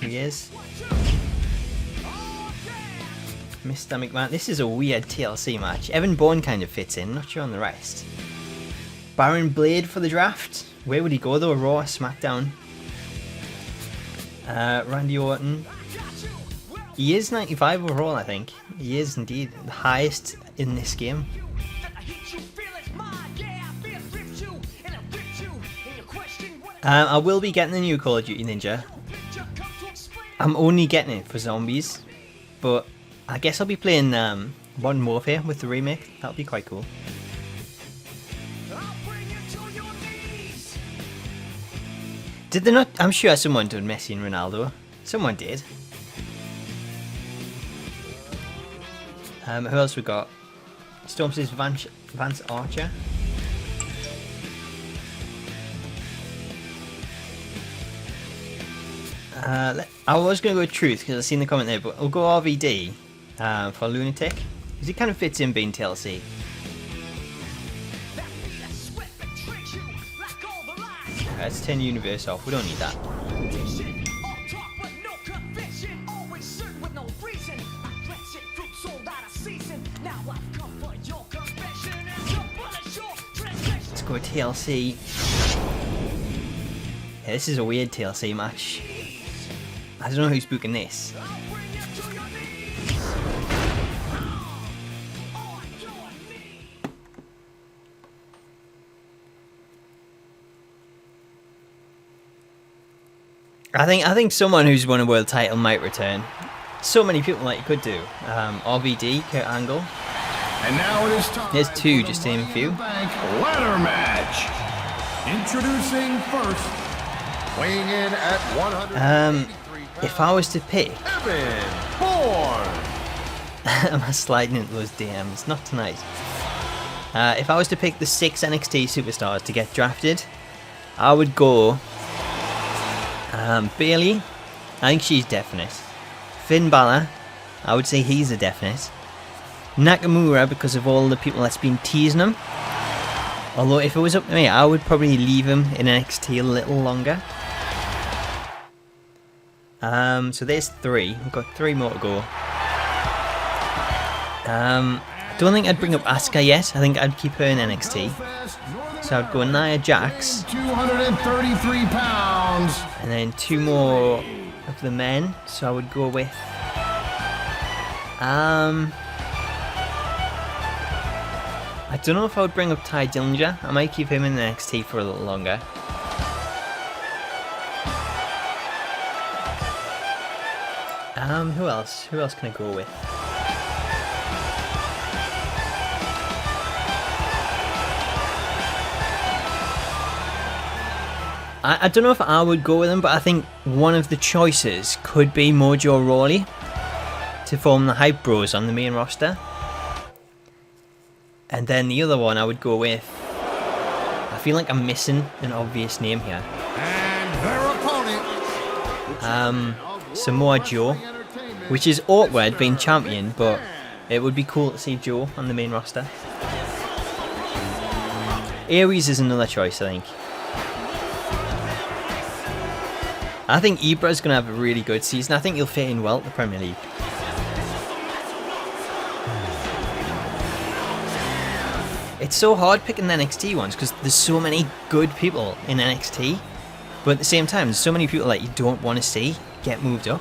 A: He is. Mr. McMahon. This is a weird TLC match. Evan Bourne kind of fits in, not sure on the rest. Baron Blade for the draft. Where would he go though? Raw, SmackDown. Randy Orton. He is 95 overall, I think. He is indeed the highest in this game. I will be getting the new Call of Duty Ninja. I'm only getting it for zombies, but I guess I'll be playing Modern Warfare with the remake. That'll be quite cool. Did they not? I'm sure someone did Messi and Ronaldo. Someone did. Who else we got? Storm says Vance Archer. I was going to go with Truth because I've seen the comment there, but we'll go RVD for Lunatic because he kind of fits in being TLC. Let's turn Universe off, we don't need that. Let's go with TLC. Yeah, this is a weird TLC match. I don't know who's booking this. I think someone who's won a world title might return. So many people that you could do. RVD, Kurt Angle.
E: And now it is time.
A: There's two, just to name a few.
E: Ladder match. Introducing first, weighing in at 183
A: if I was to pick,
E: Evan Bourne.
A: am I sliding into those DMs? Not tonight. If I was to pick the 6 NXT superstars to get drafted, I would go Bailey, I think she's definite. Finn Balor, I would say he's a definite. Nakamura, because of all the people that's been teasing him. Although if it was up to me, I would probably leave him in NXT a little longer. So there's 3. We've got 3 more to go. I don't think I'd bring up Asuka yet. I think I'd keep her in NXT. So I'd go Nia Jax.
E: 233 pounds.
A: And then 2 more of the men. So I would go with... I don't know if I would bring up Ty Dillinger. I might keep him in NXT for a little longer. Who else? Who else can I go with? I don't know if I would go with him, but I think one of the choices could be Mojo Rawley to form the Hype Bros on the main roster. And then the other one I would go with... I feel like I'm missing an obvious name here.
E: And their opponent.
A: Samoa Joe, which is awkward being champion, but it would be cool to see Joe on the main roster. Aries is another choice, I think. I think Ibra's going to have a really good season. I think he'll fit in well at the Premier League. It's so hard picking the NXT ones because there's so many good people in NXT, but at the same time there's so many people that you don't want to see get moved up.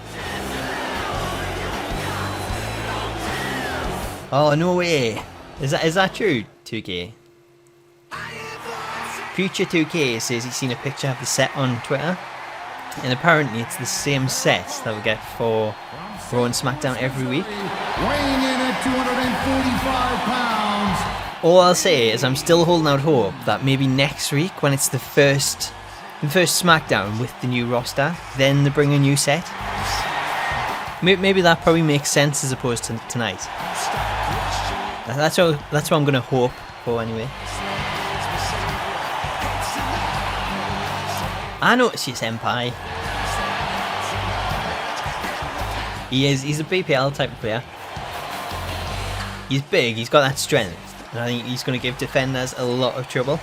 A: Oh, no way. Is that true, 2K? Future 2K says he's seen a picture of the set on Twitter, and apparently it's the same set that we get for Raw and Smackdown every week.
E: Weighing in at 245 pounds.
A: All I'll say is I'm still holding out hope that maybe next week, when it's the first Smackdown with the new roster, then they bring a new set. Maybe that probably makes sense as opposed to tonight. That's what I'm gonna hope for anyway. I noticed your senpai. He's a BPL type of player. He's big, he's got that strength, and I think he's going to give defenders a lot of trouble.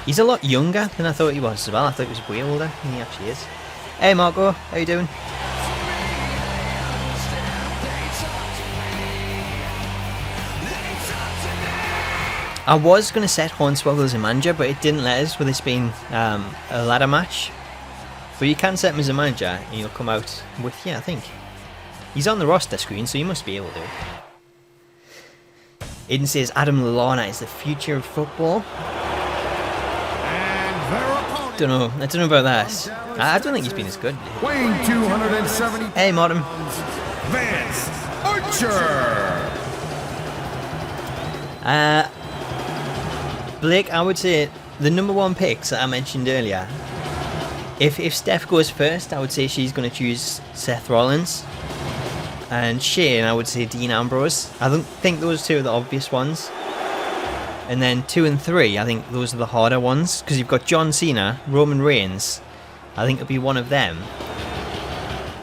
A: He's a lot younger than I thought he was as well. I thought he was way older than he actually is. Hey Marco, how you doing? I was going to set Hornswoggle as a manager, but it didn't let us with this being a ladder match. But you can set him as a manager and he'll come out with you, I think. He's on the roster screen, so you must be able to. Aiden says Adam Lallana is the future of football.
E: And
A: I don't know about that. I don't think he's been as good.
E: weighing 270
A: Hey, Modem.
E: Vance Archer.
A: Blake, I would say the number 1 picks that I mentioned earlier. If Steph goes first, I would say she's going to choose Seth Rollins. And Shane, I would say Dean Ambrose. I don't think those 2 are the obvious ones. And then 2 and 3, I think those are the harder ones. Because you've got John Cena, Roman Reigns. I think it'll be one of them.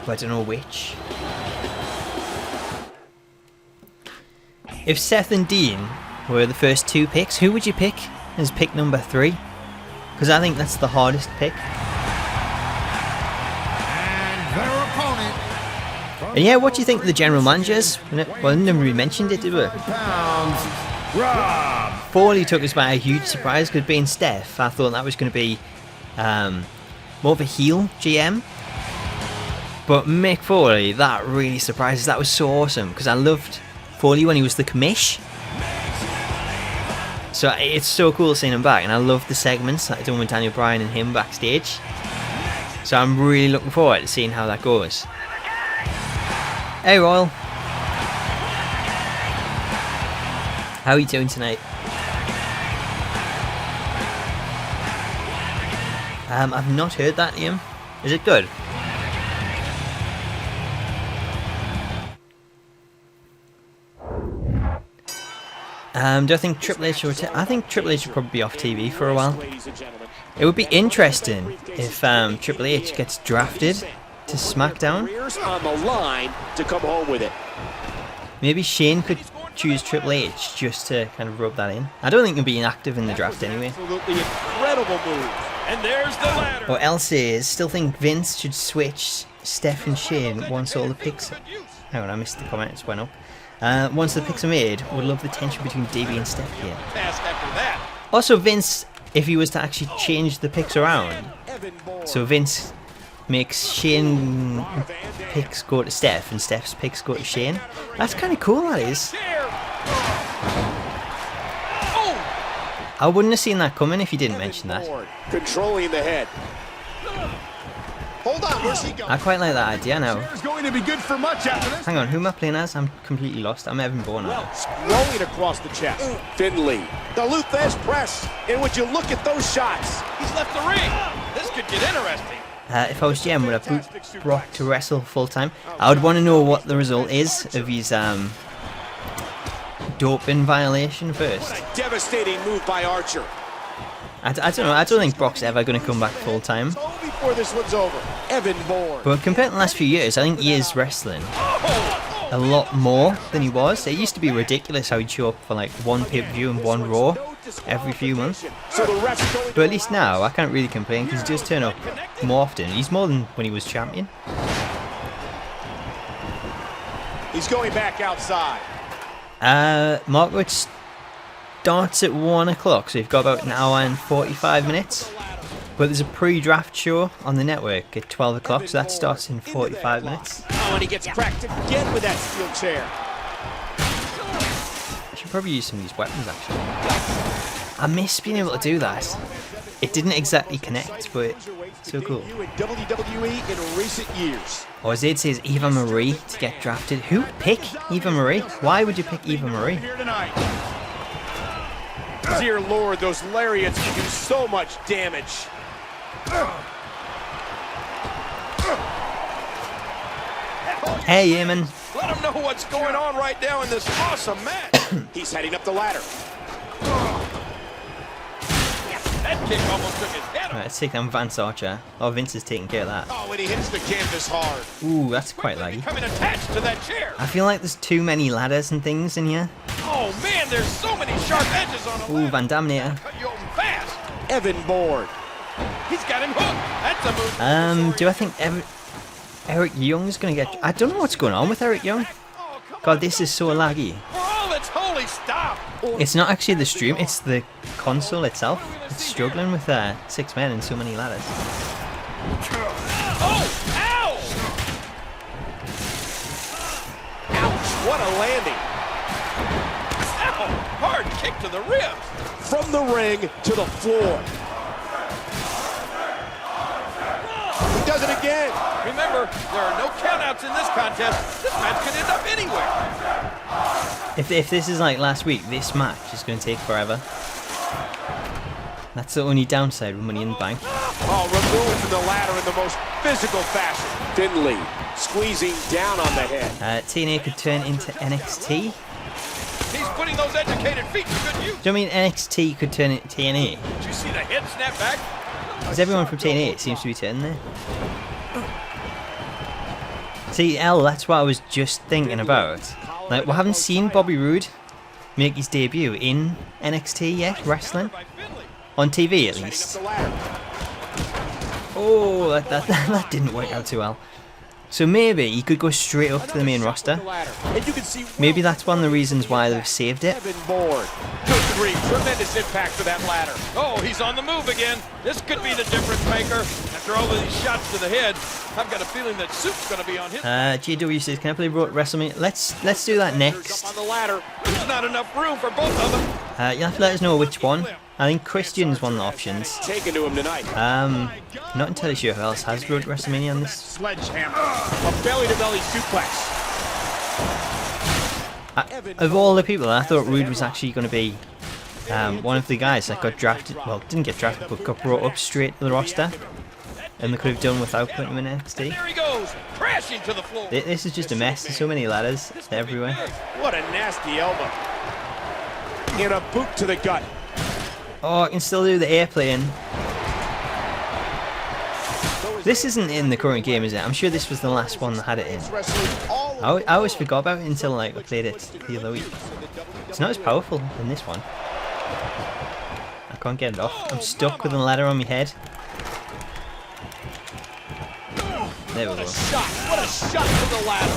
A: But I don't know which. If Seth and Dean were the first 2 picks, who would you pick as pick number 3? Because I think that's the hardest pick. And yeah, what do you think of the general managers? Well, nobody mentioned it, did we? Foley took us by a huge surprise because being Steph, I thought that was going to be more of a heel GM. But Mick Foley, that really surprised us. That was so awesome because I loved Foley when he was the commish. So it's so cool seeing him back, and I love the segments that I done with Daniel Bryan and him backstage. So I'm really looking forward to seeing how that goes. Hey Royal, how are you doing tonight? I've not heard that name. Is it good? Do I think Triple H will I think Triple H will probably be off TV for a while. It would be interesting if Triple H gets drafted to SmackDown.
C: On the line to come home with it.
A: Maybe Shane could choose Triple H just to kind of rub that in. I don't think he'll be inactive in the draft anyway.
C: Absolutely incredible move.
D: And there's the ladder.
A: Or else is still think Vince should switch Steph and Shane once all the picks. Hang on, I missed the comment. It just went up. Once the picks are made, would love the tension between Davey and Steph here.
D: Task after that.
A: Also, Vince, if he was to actually change the picks around, so Vince makes Shane picks go to Steph and Steph's picks go to Shane. That's kind of cool, that is. I wouldn't have seen that coming if you didn't mention that.
C: Controlling the head. Hold on, where's he going?
A: I quite like that idea now.
E: It's going to be good for much after this.
A: Hang on, who am I playing as? I'm completely lost. I'm Evan Bourne now.
C: Rolling across the chest. Finley. The Luthez press. And would you look at those shots?
D: He's left the ring. This could get interesting.
A: If I was GM, would I boot Brock to wrestle full time? I would want to know what the result is of his doping violation first.
C: What a devastating move by Archer.
A: I don't know. I don't think Brock's ever going to come back full time.
C: Before this one's over, Evan Bourne.
A: But compared to the last few years, I think he is wrestling a lot more than he was. It used to be ridiculous how he'd show up for like one pay-per-view and one Raw every few months. But at least now, I can't really complain because he does turn up more often. He's more than when he was champion.
C: He's going back outside.
A: Marco, it starts at 1 o'clock, so you've got about an hour and 45 minutes. But there's a pre-draft show on the network at 12 o'clock, so that starts in 45 minutes.
C: Oh, and he gets cracked again with that steel chair.
A: I should probably use some of these weapons, actually. I miss being able to do that. It didn't exactly connect, but it's so cool.
C: WWE in recent years.
A: Or as Ed says, Eva Marie to get drafted. Who would pick Eva Marie? Why would you pick Eva Marie?
C: Dear Lord, those lariats can do so much damage.
A: Hey, Eamon.
D: Let him know what's going on right now in this awesome match.
C: He's heading up the ladder.
D: That kick almost took his head off.
A: Right, let's take down Vance Archer. Oh, Vince is taking care of that.
C: Oh, and he hits the canvas hard.
A: Ooh, that's quite laggy.
D: Becoming attached to that chair.
A: I feel like there's too many ladders and things in here.
D: Oh man, there's so many sharp edges on a
A: Ooh,
D: ladder.
A: Van Damme.
D: Cut you open fast.
C: Evan Bourne.
D: He's got him hooked. That's a move.
A: Do I think Eric Young's gonna get? I don't know what's going on with Eric Young. God, this is so laggy.
D: For all its holy stop.
A: It's not actually the stream; it's the console itself. It's struggling with 6 men and so many ladders.
D: Oh, ow!
C: Ouch, what a landing.
D: Ow! Hard kick to the ribs.
C: From the ring to the floor. He does it again.
D: Remember, there are no countouts in this contest. This match could end up anywhere.
A: If this is like last week, this match is going to take forever. That's the only downside with Money in the Bank.
C: Oh, removed from the ladder in the most physical fashion. Finley squeezing down on the head.
A: TNA could turn into NXT.
D: He's putting those educated feet to good use.
A: Do you mean NXT could turn into TNA?
D: Did you see the head snap back?
A: Because everyone from TNA seems to be turning there. See, L, that's what I was just thinking about. Like, we haven't seen Bobby Roode make his debut in NXT yet, wrestling. On TV, at least. Oh, that didn't work out too well. So maybe he could go straight up to the main roster. Maybe that's one of the reasons why they've saved it.
C: Evan Bourne. Good grief, tremendous impact to that ladder.
D: Oh, he's on the move again. This could be the difference maker. After all of these shots to the head, I've got a feeling that Soup's going to be on his.
A: GW says, can I play WrestleMania? Let's do that next.
C: On the ladder.
D: There's not enough room for both of them.
A: You'll have to let us know which one. I think Christian's one of the options.
C: Taken to him tonight.
A: Not entirely sure who else has Road WrestleMania on this.
C: Sledgehammer. A belly-to-belly suplex.
A: Of all the people, I thought Roode was actually going to be one of the guys that got drafted. Well, didn't get drafted, but got brought up straight to the roster. And they could have done without putting him in NXT.
D: There he goes, crashing to the floor.
A: This is just a mess. There's so many ladders everywhere.
C: What a nasty elbow. in a boot to the gut.
A: Oh, I can still do the airplane. This isn't in the current game, is it? I'm sure this was the last one that had it in. I always forgot about it until like I played it the other week. It's not as powerful in this one. I can't get it off. I'm stuck with a ladder on my head. There we go.
C: What a shot from the ladder.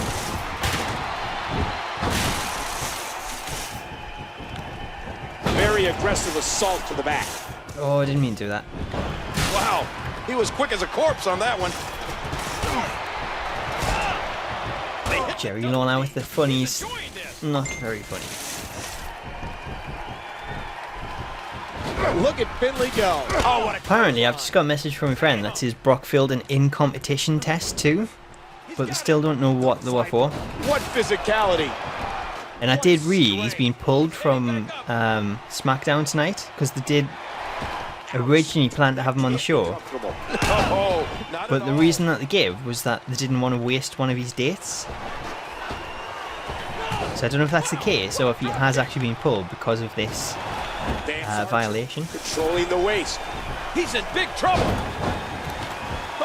C: Very aggressive assault to the back.
A: Oh, I didn't mean to do that.
D: Wow, he was quick as a corpse on that one.
A: Jerry Lawler with the funnies. Not very funny.
C: Look at Finley go. Oh, what a...
A: Apparently, I've just got a message from a friend that says Brock failed an in-competition test too, but they still don't know what they were for.
C: What physicality.
A: And I did read he's been pulled from Smackdown tonight because they did originally plan to have him on the show, but the reason that they gave was that they didn't want to waste one of his dates. So I don't know if that's the case or if he has actually been pulled because of this violation.
C: Controlling the waist.
D: He's in big trouble.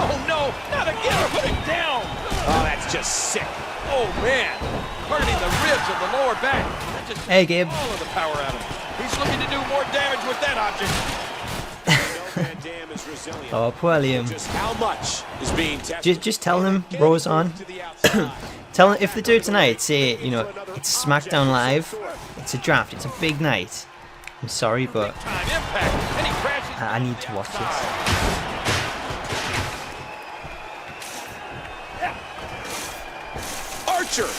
D: Oh no, not again. Put him down.
C: Oh, that's just sick.
D: Oh man, targeting the ribs of the lower back. That just
A: Hey, Gabe.
D: all of the power out of him. He's looking to do more damage with that object.
A: Oh, poor Liam.
C: Just how much is being tested?
A: Just tell him, Rose on. Tell him if they do it tonight, say, you know, it's SmackDown Live, it's a draft, it's a big night. I'm sorry, but
D: Time impact, and he crashes.
A: I need to watch this.
C: Archer.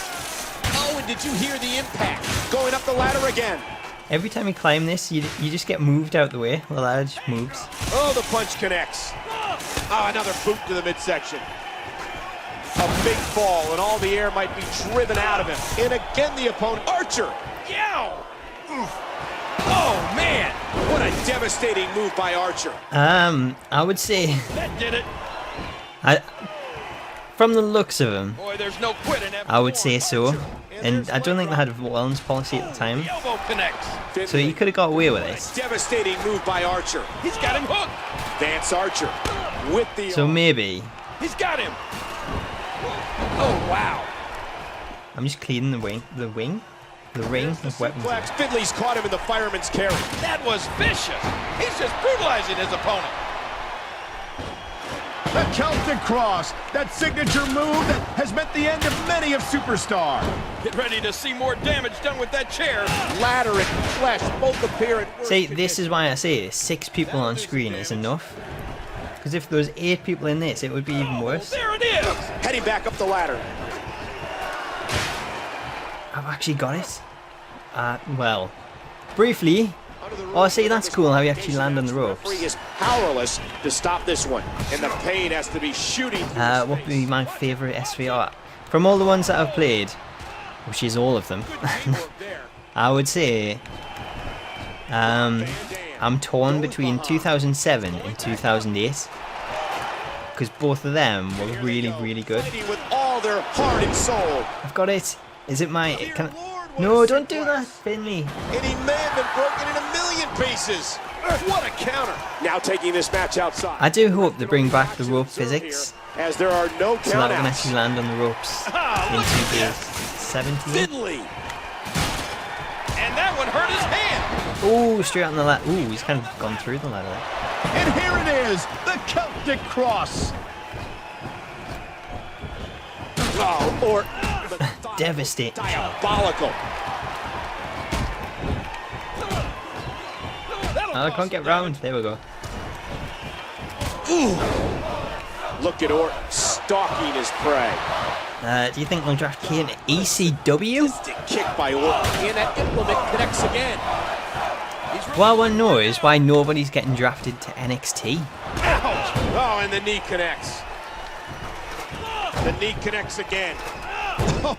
C: Oh, and did you hear the impact? Going up the ladder again.
A: Every time you climb this, you just get moved out the way. The ladder just moves.
C: Oh, the punch connects. Oh, another boot to the midsection. A big fall, and all the air might be driven out of him. And again, the opponent, Archer.
D: Yow! Oh man,
C: What a devastating move by Archer.
A: I would say,
D: that did it.
A: from the looks of him,
D: Boy, there's no quitting.
A: I would say so. And I don't think they had a wellness policy at the time,
D: The elbow connects.
A: so he could have got away with it.
C: Devastating move by Archer.
D: He's got him hooked.
C: Vance Archer with the...
A: So maybe
D: He's got him. Oh wow.
A: I'm just cleaning the ring of weapons.
C: Flex. Finley's caught him in the fireman's carry.
D: That was vicious. He's just brutalizing his opponent.
E: The Celtic Cross, that signature move that has meant the end of many of Superstar.
D: Get ready to see more damage done with that chair.
C: Ladder and flesh both appear at worst.
A: See, this is why I say 6 people on screen is enough. Because if there was 8 people in this, it would be even worse.
D: There it is.
C: Heading back up the ladder.
A: I've actually got it. Well, briefly. Oh, see, that's cool how you actually land on the ropes.
C: He is powerless to stop this one, and the pain has to be shooting.
A: What would be my favourite SVR? From all the ones that I've played, which is all of them, I would say I'm torn between 2007 and 2008 because both of them were really, really good.
C: With all their heart and soul.
A: I've got it. Is it my... Can I... No, don't do that, Finley.
C: And he may have been broken in a million pieces. What a counter. Now taking this match outside.
A: I do hope they bring back the rope physics
C: As there are no
A: so that we can
C: countouts.
A: actually land on the ropes in 2K17.
C: Finley.
D: And that one hurt his hand.
A: Oh, straight on the ladder. Ooh, he's kind of gone through the ladder there.
E: And here it is, the Celtic Cross.
C: Oh, or
A: Devastating.
C: diabolical.
A: I can't get round. There we go.
C: Look at Orton stalking his prey.
A: Do you think they'll draft Kane to ECW?
C: Stick kick by Orton, and that implement connects again.
A: What I want to know is why nobody's getting drafted to NXT.
C: Ouch! Oh, and the knee connects. The knee connects again.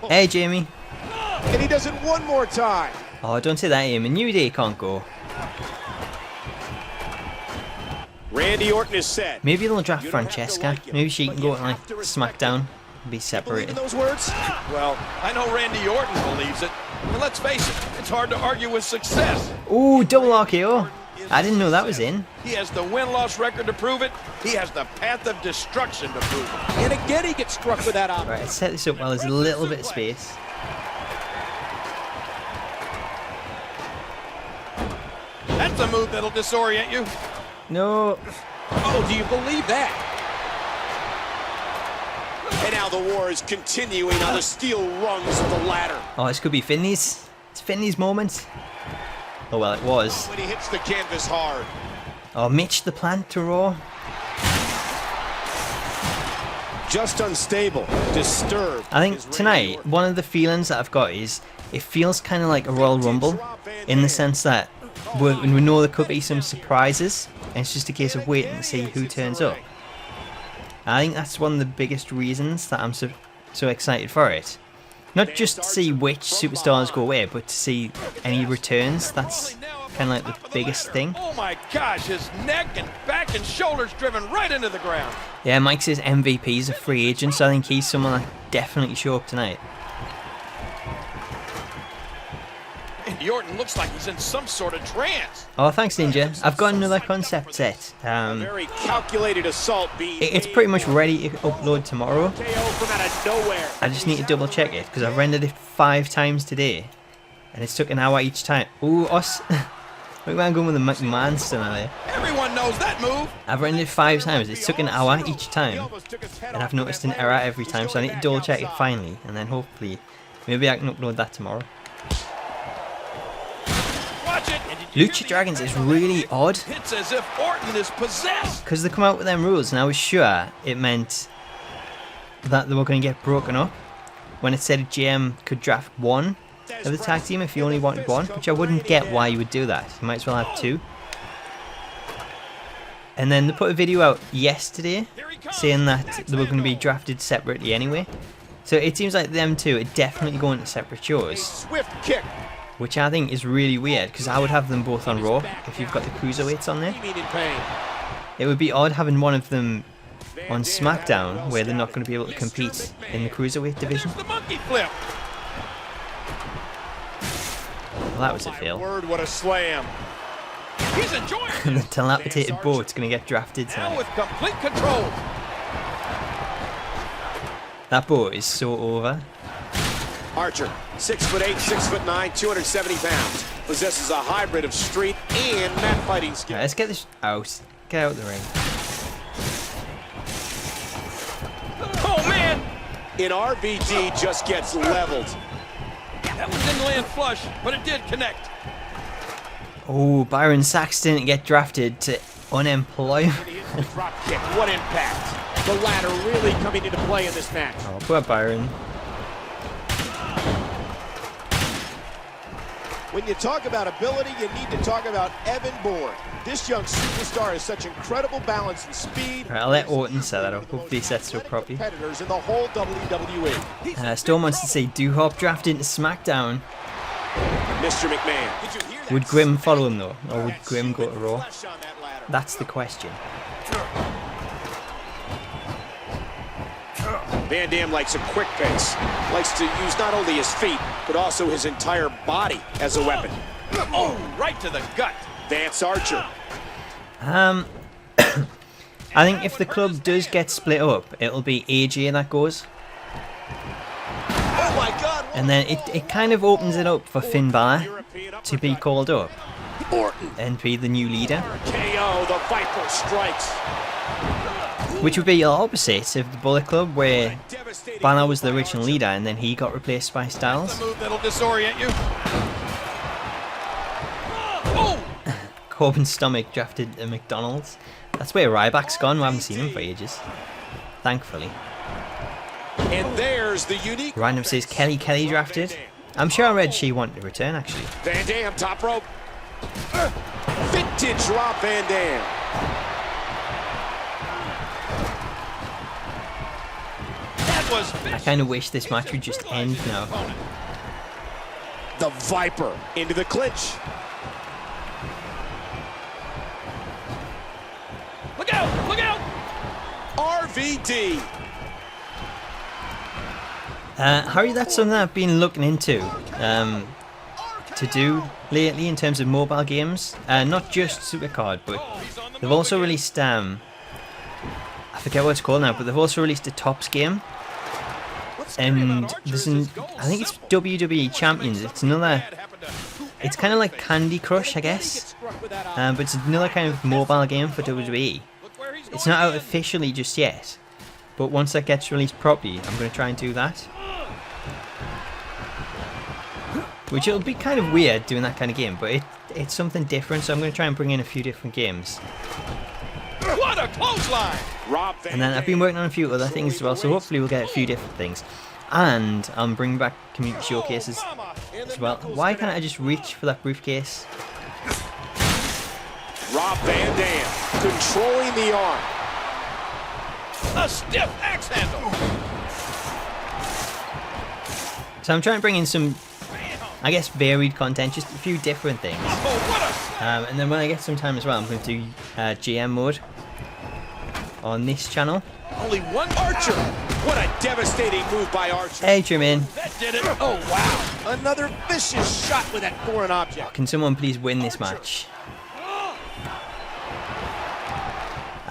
A: Hey, Jamie.
C: And he does it one more time.
A: Oh, don't say that, Eamon. New Day can't go.
C: Randy Orton is set.
A: Maybe they'll draft Francesca. Maybe she can go to like SmackDown and be
C: Believe
A: separated.
C: in those words?
D: Well, I know Randy Orton believes it. And let's face it, It's hard to argue with success.
A: Ooh, double RKO. I didn't know that was in.
D: He has the win-loss record to prove it. He has the path of destruction to prove it.
C: And again, he gets struck with that option.
A: Right, let's set this up while there's a little bit of space.
D: That's a move that'll disorient you.
A: No.
C: Oh, do you believe that? And now the war is continuing on the steel rungs of the ladder.
A: Oh, this could be Finley's. It's Finley's moment. Oh, well, it was.
C: When he hits the canvas hard.
A: Oh, Mitch the plant to Raw.
C: Just unstable, disturbed.
A: I think tonight, one of the feelings that I've got is it feels kind of like a Royal Rumble in the sense that we know there could be some surprises and it's just a case of waiting to see who turns up. I think that's one of the biggest reasons that I'm so excited for it. Not just to see which superstars go where, but to see any returns. That's kind of like the biggest thing.
D: Oh my gosh, his neck and back and shoulders driven right into the ground.
A: Yeah, Mike says MVP's a free agent, so I think he's someone that definitely show up tonight.
D: And Orton looks like he's in some sort of trance.
A: Oh, thanks, Ninja. I've got another concept set.
C: Very calculated assault being
A: It's pretty much ready to upload tomorrow.
C: KO from out of nowhere.
A: I just need to double check it because I've rendered it 5 times today, and it's took an hour each time. Ooh, us. Look, I'm going with the McMahon stunner there.
D: Everyone knows that move.
A: I've rendered it 5 times. It took an hour each time, and I've noticed an error every time. So I need to double check it finally, and then hopefully, maybe I can upload that tomorrow.
D: Watch it.
A: Lucha Dragons is really odd
D: It's as if Orton is possessed.
A: because they come out with them rules, and I was sure it meant that they were going to get broken up when it said a GM could draft one of the tag team if you only wanted one, which I wouldn't get why you would do that. You might as well have 2. And then they put a video out yesterday saying that they were going to be drafted separately anyway. So it seems like them two are definitely going to separate shows,
C: Swift kick.
A: which I think is really weird because I would have them both on Raw if you've got the cruiserweights on there.
C: Screaming in pain.
A: It would be odd having one of them on Smackdown where they're not going to be able to compete in the cruiserweight division.
D: The monkey flip.
A: Well, that was a fail.
C: Word, what a slam.
D: He's enjoying
A: And the
D: it.
A: dilapidated boat's going to get drafted
D: Now
A: tonight.
D: with complete control.
A: That boat is so over.
C: Archer, 6'8", 6'9", 270 pounds. Possesses a hybrid of street and mat fighting
A: Right,
C: skills.
A: let's get this out. Get out of the ring.
D: Oh man,
C: In RVD just gets leveled.
D: that one didn't land flush, but it did connect.
A: Oh, Byron Saxton to get drafted to unemployment.
C: He hits the drop kick. What impact. The ladder really coming into play in this match.
A: Oh, poor Byron.
C: When you talk about ability, you need to talk about Evan Bourne. This young superstar has such incredible balance and speed.
A: Right, I'll let Orton set that up. Hopefully he sets it up properly.
C: Competitors in the whole WWE.
A: Storm wants to say Dohop drafted into SmackDown.
C: Mr. McMahon. Did you hear that?
A: Would Grimm follow him though? Or would Grimm go to Raw?
C: Flesh on that ladder.
A: That's the question.
C: Van Dam likes a quick pace. Likes to use not only his feet, but also his entire body as a weapon.
D: Oh, right to the gut.
C: Vance Archer.
A: I think if the club does get split up, it'll be AJ that goes.
C: Oh my God.
A: And then it kind of opens it up for Finn Balor to be called up
C: Orton.
A: and be the new leader.
C: KO. The Viper strikes.
A: Which would be the opposite of the Bullet Club, where Balor was the original leader and then he got replaced by Styles.
D: The move that'll disorient you. Oh,
A: Corbin's stomach drafted to McDonald's. That's where Ryback's gone. We haven't seen him for ages. Thankfully.
C: And there's the unique.
A: Random says Kelly drafted. I'm sure I read she wanted to return actually.
C: Van Dam, top rope. Vintage Rob Van Dam.
D: that was
A: I kind of wish this match would just end now.
C: The Viper into the clinch.
D: Look out! Look out!
C: RVD.
A: Harry, that's something I've been looking into. To to do lately in terms of mobile games. Not just Supercard, but they've also released, I forget what it's called now, but they've also released a Tops game. And there's I think it's WWE Champions. It's another, it's kind of like Candy Crush, I guess. But it's another kind of mobile game for WWE. It's not out officially just yet. But once that gets released properly, I'm going to try and do that. Which it'll be kind of weird doing that kind of game, but it's something different, so I'm going to try and bring in a few different games.
D: What a clothesline!
A: And then I've been working on a few other things as well, so hopefully we'll get a few different things. And I'm bringing back community showcases as well. Why can't I just reach for that briefcase?
C: Rob Van Dam controlling the arm.
D: A stiff axe handle.
A: So I'm trying to bring in some, I guess, varied content, just a few different things.
D: Oh, what a...
A: And then when I get some time as well, I'm going to do GM mode on this channel.
C: Only one Archer. What a devastating move by Archer.
A: Hey, Jermaine.
C: That did it. Oh, wow. Another vicious shot with that foreign object.
A: Can someone please win this match?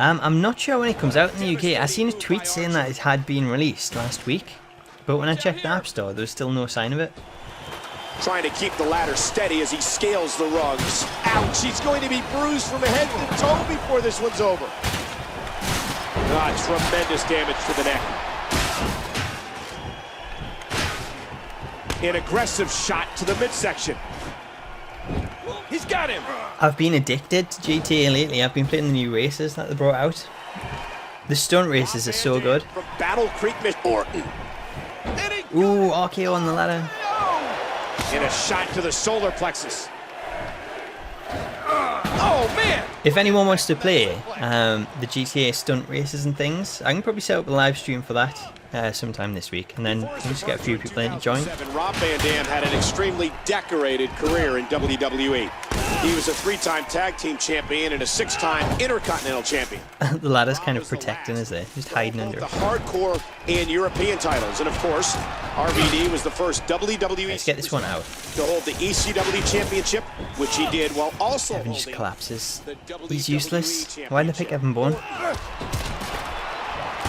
A: I'm not sure when it comes out in the UK. I seen a tweet saying that it had been released last week, but when I checked the App Store, there was still no sign of it.
C: Trying to keep the ladder steady as he scales the rungs. Ouch, he's going to be bruised from head to toe before this one's over. Ah, tremendous damage to the neck. An aggressive shot to the midsection.
D: He's got him.
A: I've been addicted to GTA lately. I've been playing the new races that they brought out. The stunt races are so good.
C: From Battle Creek, Miss Orton.
A: Ooh, RKO on the ladder.
C: And a shot to the solar plexus. Oh, man.
A: If anyone wants to play the GTA stunt races and things, I can probably set up a live stream for that sometime this week, and then we'll just get a few people in to join.
C: Rob Van Dam had an extremely decorated career in WWE. He was a 3-time tag team champion and a 6-time intercontinental champion.
A: The ladder's kind of protecting us there, just hiding under
C: The
A: it.
C: hardcore and European titles, and of course, RVD was the first WWE.
A: Let's get this one out.
C: To hold the ECW championship, which he did while also
A: Evan just
C: holding
A: collapses.
C: the WWE
A: He's useless.
C: championship.
A: Why did I pick Evan Bourne?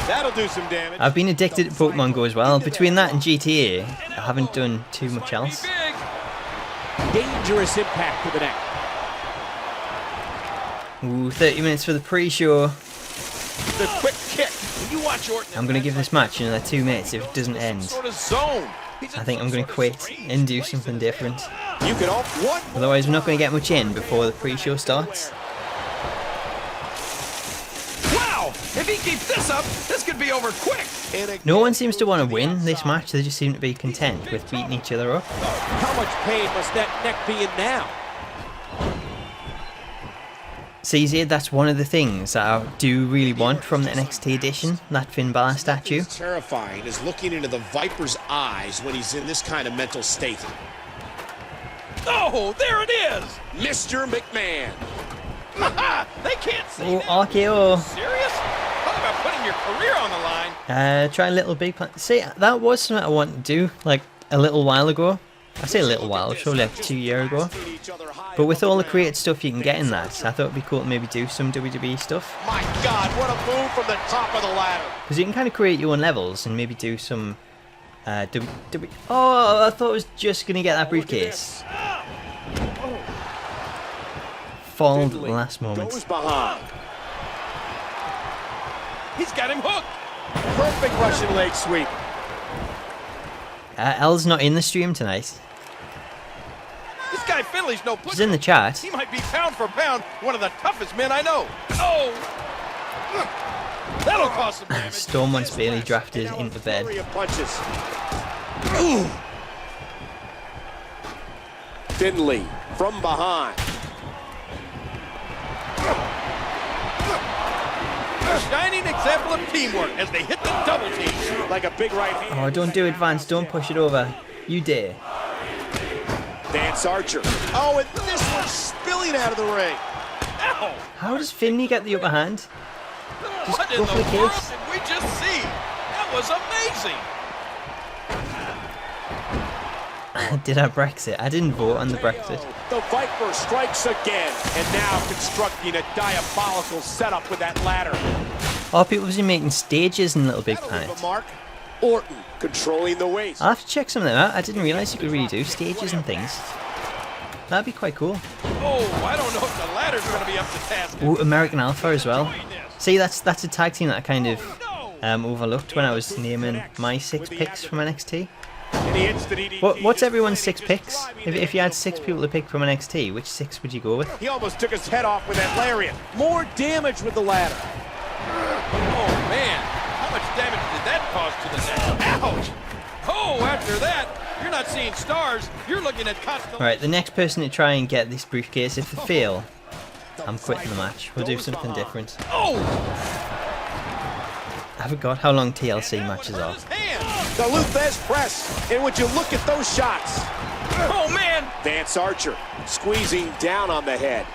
C: That'll do some damage.
A: I've been addicted to Pokemon Go as well. Between that and GTA, I haven't done too much else.
C: Dangerous impact to the neck.
A: Ooh, 30 minutes for the pre-show.
C: The quick kick.
D: When you watch Orton,
A: I'm going to give this match another 2 minutes if it doesn't end.
D: sort of zone.
A: I think I'm going to quit and do something different.
C: You can all one.
A: Otherwise, we're not going to get much in before the pre-show starts.
D: Wow! If he keeps this up, this could be over quick.
A: No one seems to want to win this match. They just seem to be content with beating each other up.
C: How much pain must that neck be in now?
A: CZ, that's one of the things that I do really want from the NXT edition, that Finn Balor statue.
F: Terrifying is looking into the Viper's eyes when he's in this kind of mental state.
D: Oh, there it is!
C: Mr. McMahon.
D: They can't see
A: Oh,
D: that.
A: RKO.
D: Serious? Talk about putting your career on the line.
A: Try a little big plan. See, that was something I wanted to do, like, a little while ago. I say a little while, probably like 2 years ago. But with all the creative stuff you can get in that, I thought it'd be cool to maybe do some WWE stuff.
C: My God, what a move from the top of the ladder.
A: Because you can kind of create your own levels and maybe do some WWE. Oh, I thought I was just going to get that briefcase. Fall at the last moment.
C: Goes behind.
D: He's got him hooked.
C: Perfect Russian leg sweep.
A: Elle's not in the stream tonight.
D: This guy Finley's no
A: She's
D: pusher.
A: in the chat.
D: He might be pound for pound one of the toughest men I know. Oh! That'll cause some damage.
A: Storm once Bailey drafted into bed.
C: Flurry of punches. Ooh. Finley from behind.
D: A shining example of teamwork as they hit the double team.
C: Like a big right hand.
A: Oh, don't do advance. Don't push it over. You dare.
C: Vance Archer. Oh, and this one's spilling out of the ring.
D: Ow!
A: How does Finley get the upper hand? Just
D: What in
A: go
D: the
A: for the
D: world
A: kiss.
D: did we just see? That was amazing.
A: Did I Brexit? I didn't vote on the Brexit.
C: The Viper strikes again, and now constructing a diabolical setup with that ladder.
A: Oh, people have been making stages in Little Big Planet.
C: The mark. Orton controlling the waist.
A: I'll have to check some of that. I didn't realise you could really do stages and things. That'd be quite cool.
D: Oh, I don't know if the ladder's going to be up to task.
A: Oh, American Alpha as well. See, that's a tag team that I kind of overlooked when I was naming my 6 picks from NXT. What's everyone's 6 picks? If you had 6 people to pick from NXT, which 6 would you go with?
C: He almost took his head off with that lariat. More damage with the ladder.
D: Oh, man. How much damage did that cause to the neck? Ouch! Oh, after that, you're not seeing stars. You're looking at constellations.
A: Alright, the next person to try and get this briefcase, if they fail, I'm quitting the match. We'll do something different.
D: Oh!
A: I forgot how long TLC matches are.
C: The Luthez press, and would you look at those shots?
D: Oh, man!
C: Vance Archer squeezing down on the head.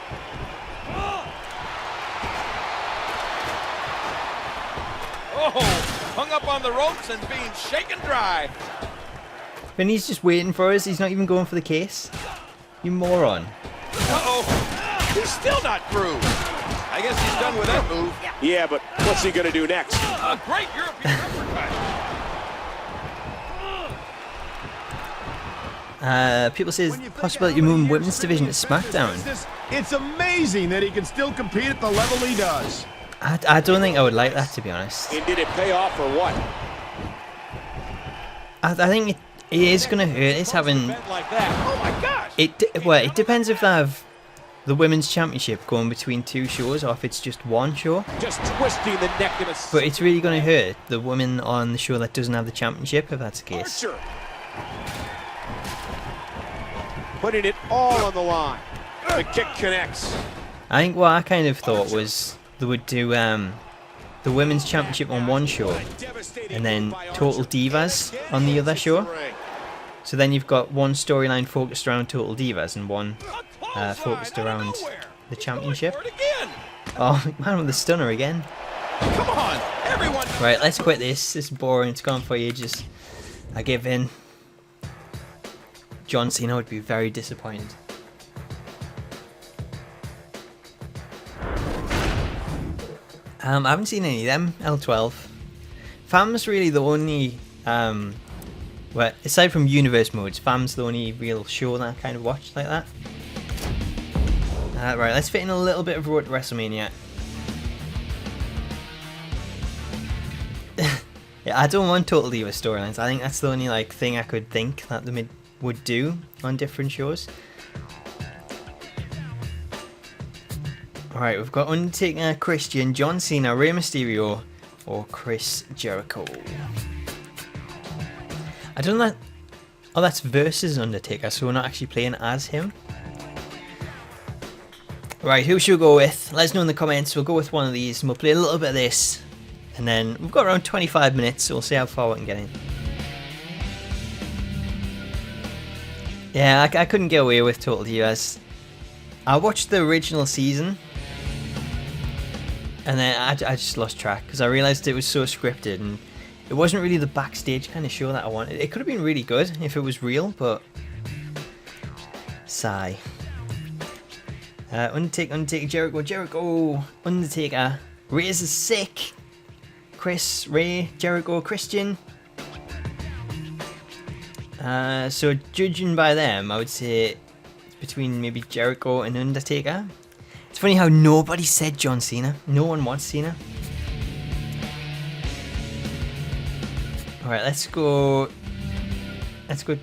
D: Oh, hung up on the ropes and being shaken dry.
A: But he's just waiting for us. He's not even going for the case. You moron.
D: Uh-oh. He's still not through. I guess he's done with that move.
C: Yeah, but what's he going to do next?
D: A great European uppercut.
A: People say it's possible that you're moving women's division to SmackDown.
E: It's amazing that he can still compete at the level he does.
A: I don't think I would like that, to be honest.
C: And did it pay off or what?
A: I think it is going to hurt. It's having...
C: Like that. Oh my gosh!
A: It depends if they have the Women's Championship going between 2 shows or if it's just 1 show.
C: Just twisting the neck in a...
A: But it's really going to hurt the women on the show that doesn't have the championship, if that's the case.
C: Archer. Putting it all on the line. The kick connects.
A: I think what I kind of thought was they would do the Women's Championship on 1 show and then Total Divas on the other show. So then you've got 1 storyline focused around Total Divas and 1 focused around the championship. Oh, man with the stunner again.
D: Come on, everyone.
A: Right, let's quit this. This is boring. It's gone for ages. I give in. John Cena would be very disappointed. I haven't seen any of them. L12. FAM's really the only, well, aside from Universe modes, FAM's the only real show that I kind of watched like that. Right, let's fit in a little bit of Road to WrestleMania. Yeah, I don't want Total Divas storylines. I think that's the only thing I could think that they would do on different shows. Alright, we've got Undertaker, Christian, John Cena, Rey Mysterio, or Chris Jericho. I don't know that... Oh, that's versus Undertaker, so we're not actually playing as him. Right, who should we go with? Let us know in the comments. We'll go with one of these and we'll play a little bit of this. And then we've got around 25 minutes, so we'll see how far we can get in. Yeah, I couldn't get away with Total Divas. I watched the original season. And then I just lost track because I realised it was so scripted and it wasn't really the backstage kind of show that I wanted. It could have been really good if it was real, but... Sigh. Undertaker, Jericho, Undertaker, Rey's is sick. Chris, Rey, Jericho, Christian. So judging by them, I would say it's between maybe Jericho and Undertaker. It's funny how nobody said John Cena. No one wants Cena. Alright, let's go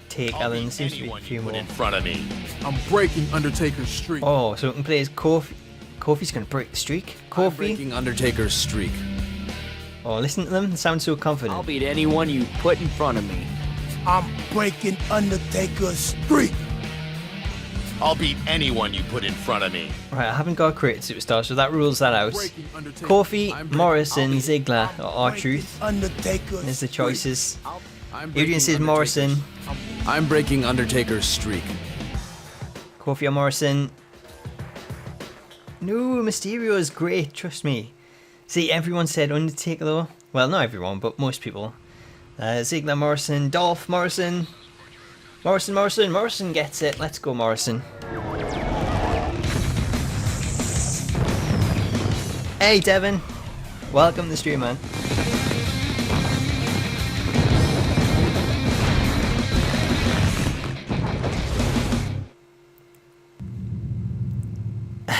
A: take Alan. There seems to be a few more.
G: In front of me. I'm breaking Undertaker's streak.
A: Oh, so we can play as Kofi. Kofi's gonna break the streak. Kofi.
G: I'm breaking Undertaker's streak.
A: Oh, listen to them. They sound so confident.
H: I'll beat anyone you put in front of me.
I: I'm breaking Undertaker's streak.
G: I'll beat anyone you put in front of me.
A: Right, I haven't got a created superstar, so that rules that out. Kofi, Morrison, Ziggler, or R-Truth. There's the choices. Adrian says Morrison.
G: I'm breaking Undertaker's streak.
A: Kofi or Morrison. No, Mysterio is great, trust me. See, everyone said Undertaker though. Well, not everyone, but most people. Ziggler, Morrison, Dolph, Morrison. Morrison gets it. Let's go, Morrison. Hey, Devin. Welcome to the stream, man.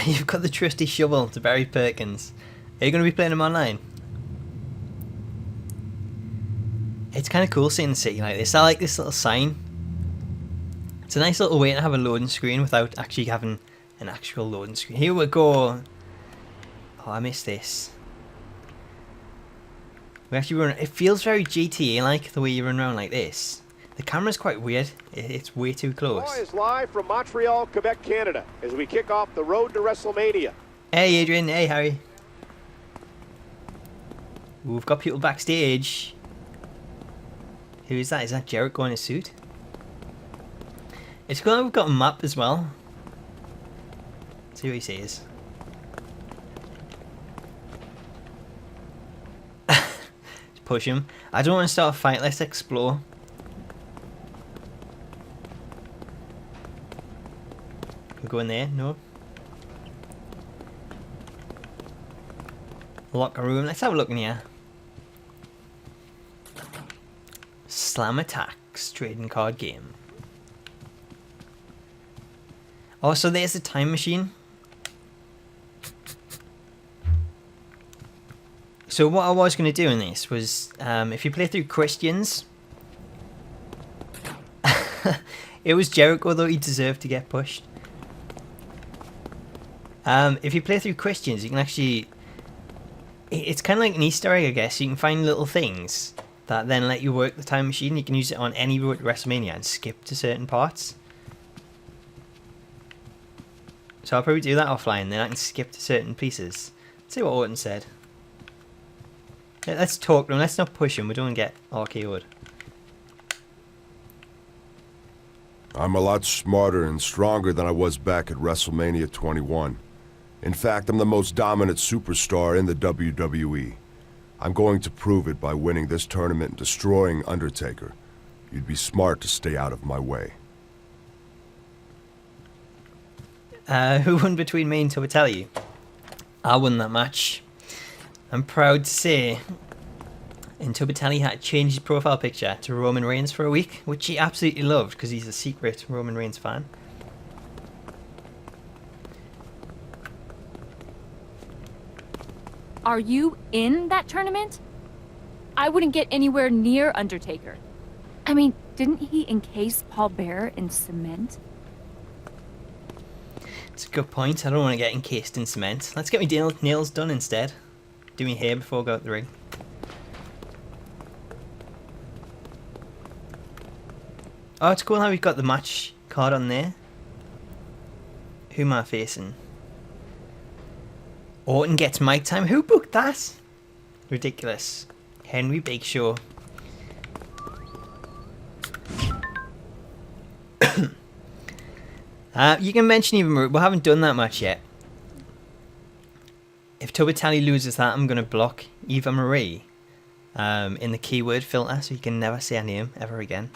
A: You've got the trusty shovel to Barry Perkins. Are you going to be playing him online? It's kind of cool seeing the city like this. I like this little sign. It's a nice little way to have a loading screen without actually having an actual loading screen. Here we go. Oh, I missed this. We actually run. It feels very GTA-like the way you run around like this. The camera's quite weird. It's way too close.
C: Is live from Montreal, Quebec, Canada, as we kick off the road to WrestleMania.
A: Hey, Adrian. Hey, Harry. We've got people backstage. Who is that? Is that Jericho in a suit? It's cool that we've got a map as well. Let's see what he says. Just push him. I don't want to start a fight. Let's explore. Can we go in there? No. Locker room. Let's have a look in here. Slam Attacks trading card game. Oh, so there's the time machine. So what I was going to do in this was, if you play through Christians, it was Jericho though, he deserved to get pushed. If you play through Christians, you can actually, it's kind of like an Easter egg, I guess. You can find little things that then let you work the time machine. You can use it on any road to WrestleMania and skip to certain parts. So I'll probably do that offline, then I can skip to certain pieces. Let's see what Orton said. Let's talk to him, let's not push him, we don't want to get RKO'd.
J: I'm a lot smarter and stronger than I was back at WrestleMania 21. In fact, I'm the most dominant superstar in the WWE. I'm going to prove it by winning this tournament and destroying Undertaker. You'd be smart to stay out of my way.
A: Who won between me and Tobatelli? I won that match. I'm proud to say. And Tobatelli had changed his profile picture to Roman Reigns for a week, which he absolutely loved because he's a secret Roman Reigns fan.
K: Are you in that tournament? I wouldn't get anywhere near Undertaker. I mean, didn't he encase Paul Bearer in cement?
A: It's a good point. I don't want to get encased in cement. Let's get my nails done instead. Do my hair before I go out the ring. Oh, it's cool how we've got the match card on there. Who am I facing? Orton gets mic time. Who booked that? Ridiculous. Henry Big Show. You can mention Eva Marie. We haven't done that much yet. If Tobatelli loses that, I'm going to block Eva Marie in the keyword filter so you can never say her name ever again.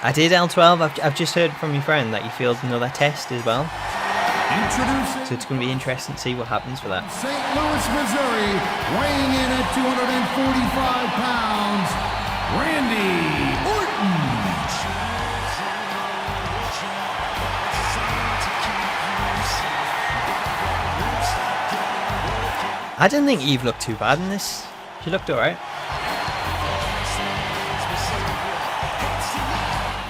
A: I did L12. I've just heard from your friend that you failed another test as well. So it's going to be interesting to see what happens for that.
E: St. Louis, Missouri, weighing in at 245 pounds, Randy Orton.
A: I didn't think Eve looked too bad in this. She looked alright.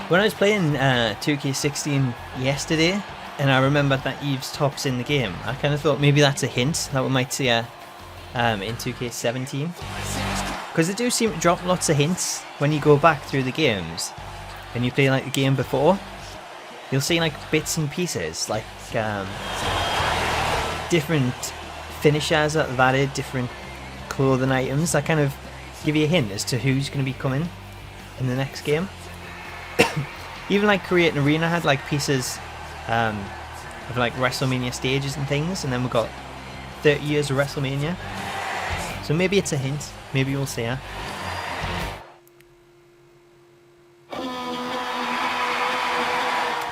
A: When I was playing 2K16 yesterday, and I remembered that Eve's top's in the game, I kind of thought maybe that's a hint that we might see her in 2K17. Because they do seem to drop lots of hints when you go back through the games, and you play like the game before. You'll see like bits and pieces, like different finishers that they've added, different clothing items that kind of give you a hint as to who's going to be coming in the next game. Even like Create an Arena had like pieces of like WrestleMania stages and things, and then we've got 30 years of WrestleMania. So maybe it's a hint, maybe we'll see her.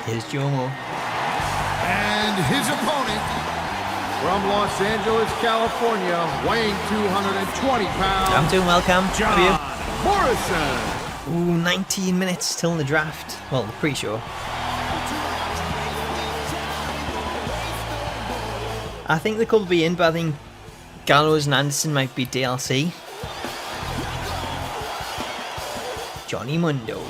A: Here's Jomo.
E: And his opponent, from Los Angeles, California, weighing 220 pounds.
A: I'm doing well, Cam. How are you?
E: Morrison.
A: Ooh, 19 minutes till the draft. Well, the pre-show. I think the couple will be in, but I think Gallows and Anderson might be DLC. Johnny Mundo.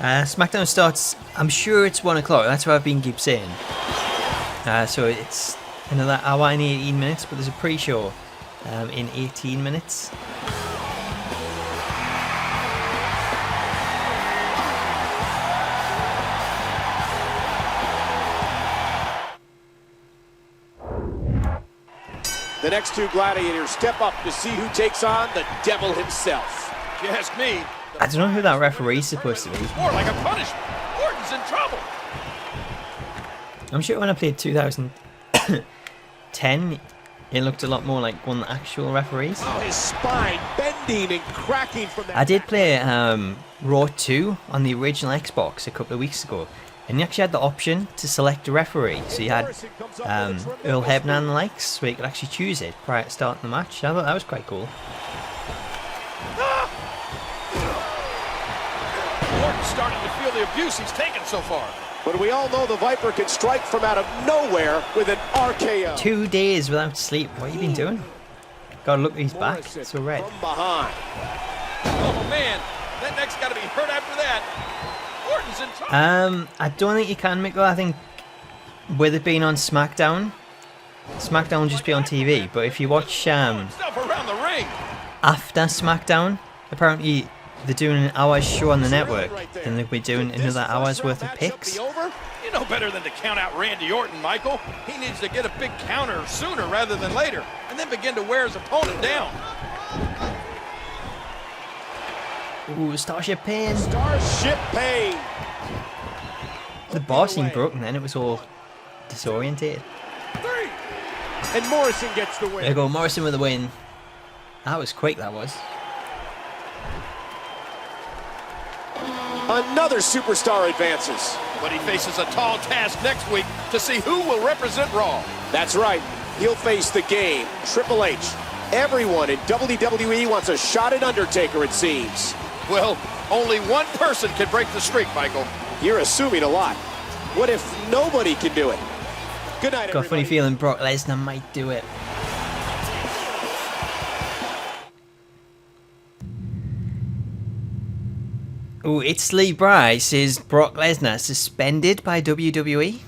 A: Smackdown starts, I'm sure it's 1 o'clock, that's what I've been keep saying. So it's another hour and 18 minutes, but there's a pre-show in 18 minutes.
C: The next two gladiators step up to see who takes on the devil himself.
D: If you ask me,
A: I don't know who that referee's supposed to be.
D: it's more like a punishment. Orton's in trouble.
A: I'm sure when I played 2010, it looked a lot more like one of the actual referees.
C: Oh, his spine bending and cracking from that.
A: I did play Raw 2 on the original Xbox a couple of weeks ago, and you actually had the option to select a referee. So you had Earl Hebner and the likes, where you could actually choose it prior to starting the match. I thought that was quite cool.
D: Orton's starting to feel the abuse he's taken so far.
C: But we all know the Viper can strike from out of nowhere with an RKO.
A: 2 days without sleep. What have you been doing? Gotta look at his back. It's so red.
C: From behind.
D: Oh man, that neck's got to be hurt after that. Orton's in trouble.
A: I don't think you can, Michael. I think with it being on SmackDown will just be on TV. But if you watch
D: Stuff around the ring.
A: after SmackDown, apparently they're doing an hour's show on the network, and they'll be doing another hour's worth of picks.
D: You know better than to count out Randy Orton, Michael. He needs to get a big counter sooner rather than later, and then begin to wear his opponent down.
A: Ooh, Starship Pain.
C: Starship Pain.
A: The bar seemed broken then, it was all disorientated.
C: And Morrison gets the win.
A: There you go, Morrison with the win. That was quick, that was.
C: Another superstar advances.
D: But he faces a tall task next week to see who will represent Raw.
C: That's right. He'll face the game, Triple H. Everyone in WWE wants a shot at Undertaker, it seems.
D: Well, only one person can break the streak, Michael.
C: You're assuming a lot. What if nobody can do it? Good night,
A: Got a funny feeling Brock Lesnar might do it. Ooh, it's Lee Bryce. Is Brock Lesnar suspended by WWE?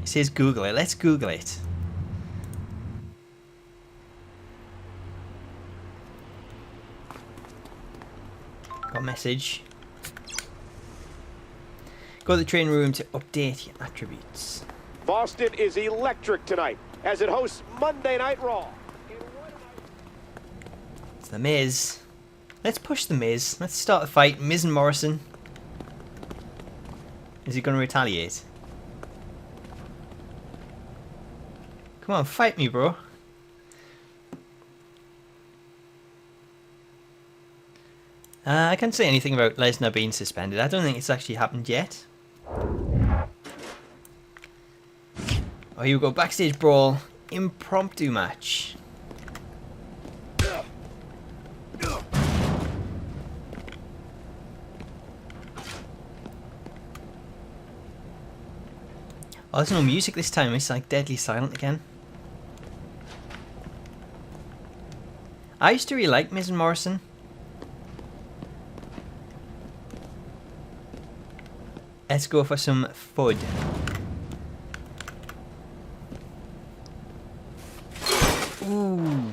A: It says Google it. Let's Google it. Got a message. Go to the training room to update your attributes.
C: Boston is electric tonight as it hosts Monday Night Raw.
A: It's The Miz. Let's push The Miz. Let's start the fight. Miz and Morrison. Is he going to retaliate? Come on, fight me, bro. I can't say anything about Lesnar being suspended. I don't think it's actually happened yet. Oh, here we go. Backstage brawl. Impromptu match. Oh, there's no music this time. It's like deadly silent again. I used to really like Miz and Morrison. Let's go for some FUD. Ooh.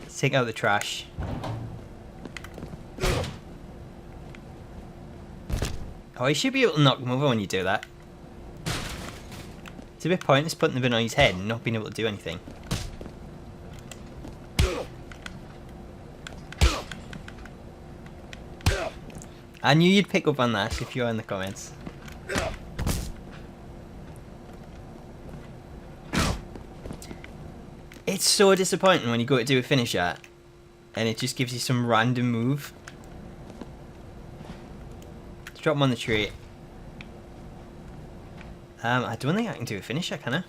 A: Let's take out the trash. Oh, you should be able to knock him over when you do that. It's a bit pointless putting the bin on his head and not being able to do anything. I knew you'd pick up on that if you were in the comments. It's so disappointing when you go to do a finisher and it just gives you some random move. Let's drop him on the tree. I don't think I can do a finisher, can I?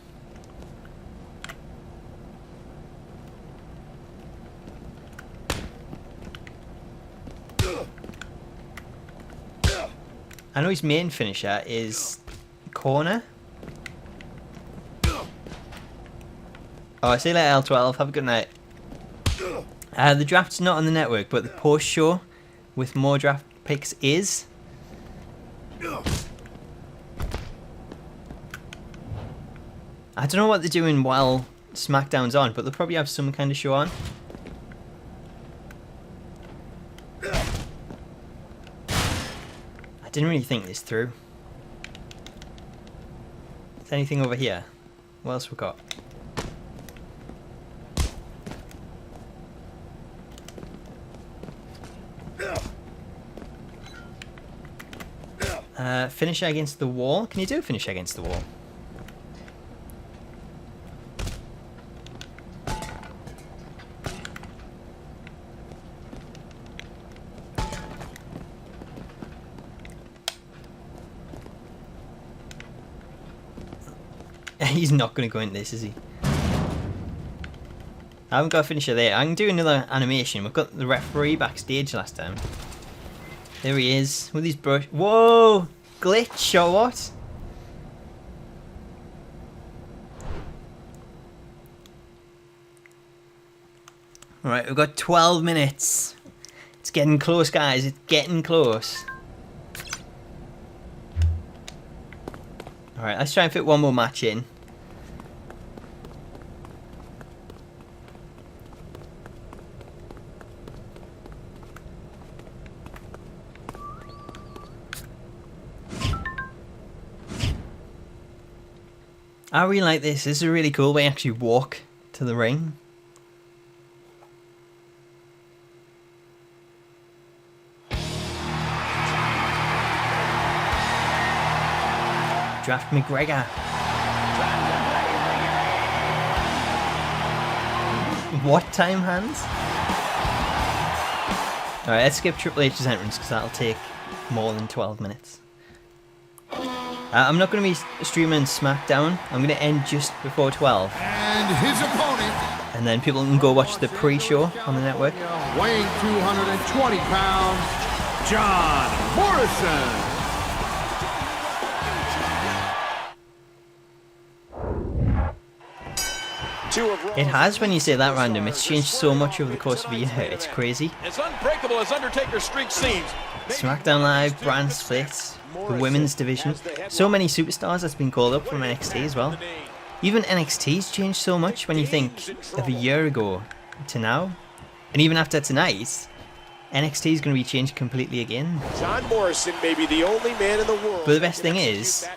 A: I know his main finisher is corner. Oh, I see you later, L12. Have a good night. The draft's not on the network, but the post show with more draft picks is. I don't know what they're doing while SmackDown's on, but they'll probably have some kind of show on. I didn't really think this through. Is there anything over here? What else we got? Finisher against the wall. Can you do a finisher against the wall? He's not going to go into this, is he? I haven't got a finisher there. I can do another animation. We've got the referee backstage last time. There he is with his brush. Whoa! Glitch or what? Alright, we've got 12 minutes. It's getting close, guys. It's getting close. Alright, let's try and fit one more match in. I really like this. This is really cool when you actually walk to the ring. Draft McGregor. What time, hands? Alright, let's skip Triple H's entrance because that'll take more than 12 minutes. I'm not going to be streaming SmackDown. I'm going to end just before 12.
E: And his opponent.
A: And then people can go watch the pre-show on the network.
E: Weighing 220 pounds, John Morrison.
A: It has when you say that random. It's changed so much over the course of a year. It's crazy.
D: As unbreakable as Undertaker's streak seems.
A: SmackDown Live, brand splits, the women's division. So many superstars that's been called up from NXT as well. Even NXT's changed so much when you think of a year ago to now. And even after tonight, NXT is going to be changed completely again.
C: John Morrison may be the only man in the world.
A: But the best thing is,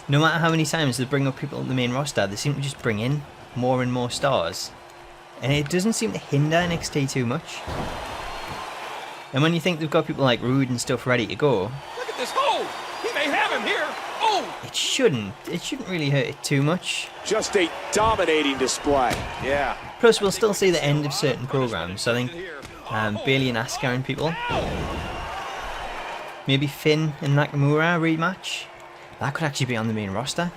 A: no matter how many times they bring up people on the main roster, they seem to just bring in more and more stars. And it doesn't seem to hinder NXT too much. And when you think they've got people like Rude and stuff ready to go,
D: Look at this hole! He may have him here! Oh!
A: it shouldn't really hurt it too much.
C: Just a dominating display. Yeah.
A: Plus, we'll still see the end of certain programs. So I think Bayley and Asuka and people. Maybe Finn and Nakamura rematch. That could actually be on the main roster.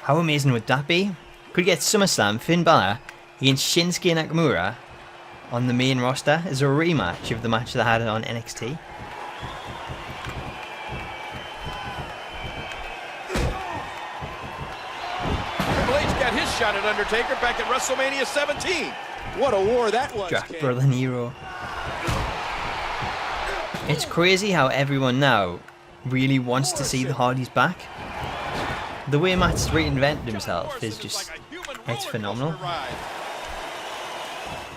A: How amazing would that be? Could get SummerSlam, Finn Balor against Shinsuke Nakamura on the main roster as a rematch of the match they had on NXT.
D: Triple H got his shot at Undertaker back at WrestleMania 17.
C: What a war that was.
A: Jack Brother Nero. It's crazy how everyone now really wants to see the Hardys back. The way Matt's reinvented himself is just, it's phenomenal.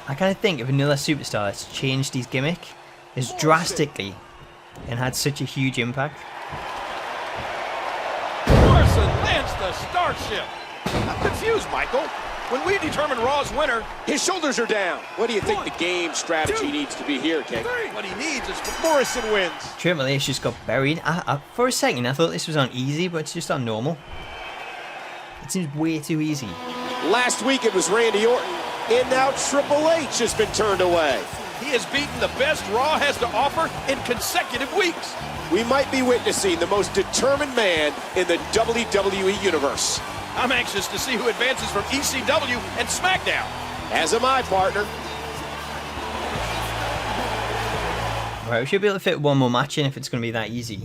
A: I kind of think of another superstar that's changed his gimmick as drastically and had such a huge impact.
D: Morrison starship. I'm confused, Michael. When we determine Raw's winner,
C: His shoulders are down. What do you think the game strategy needs to be here, King?
D: what he needs is
C: Morrison wins.
A: Triple H just got buried. For a second, I thought this was on easy, but it's just on normal. It seems way too easy.
C: Last week it was Randy Orton, and now Triple H has been turned away.
D: he has beaten the best Raw has to offer in consecutive weeks.
C: We might be witnessing the most determined man in the WWE Universe.
D: I'm anxious to see who advances from ECW and Smackdown.
C: As am I, partner.
A: Right, we should be able to fit one more match in if it's going to be that easy.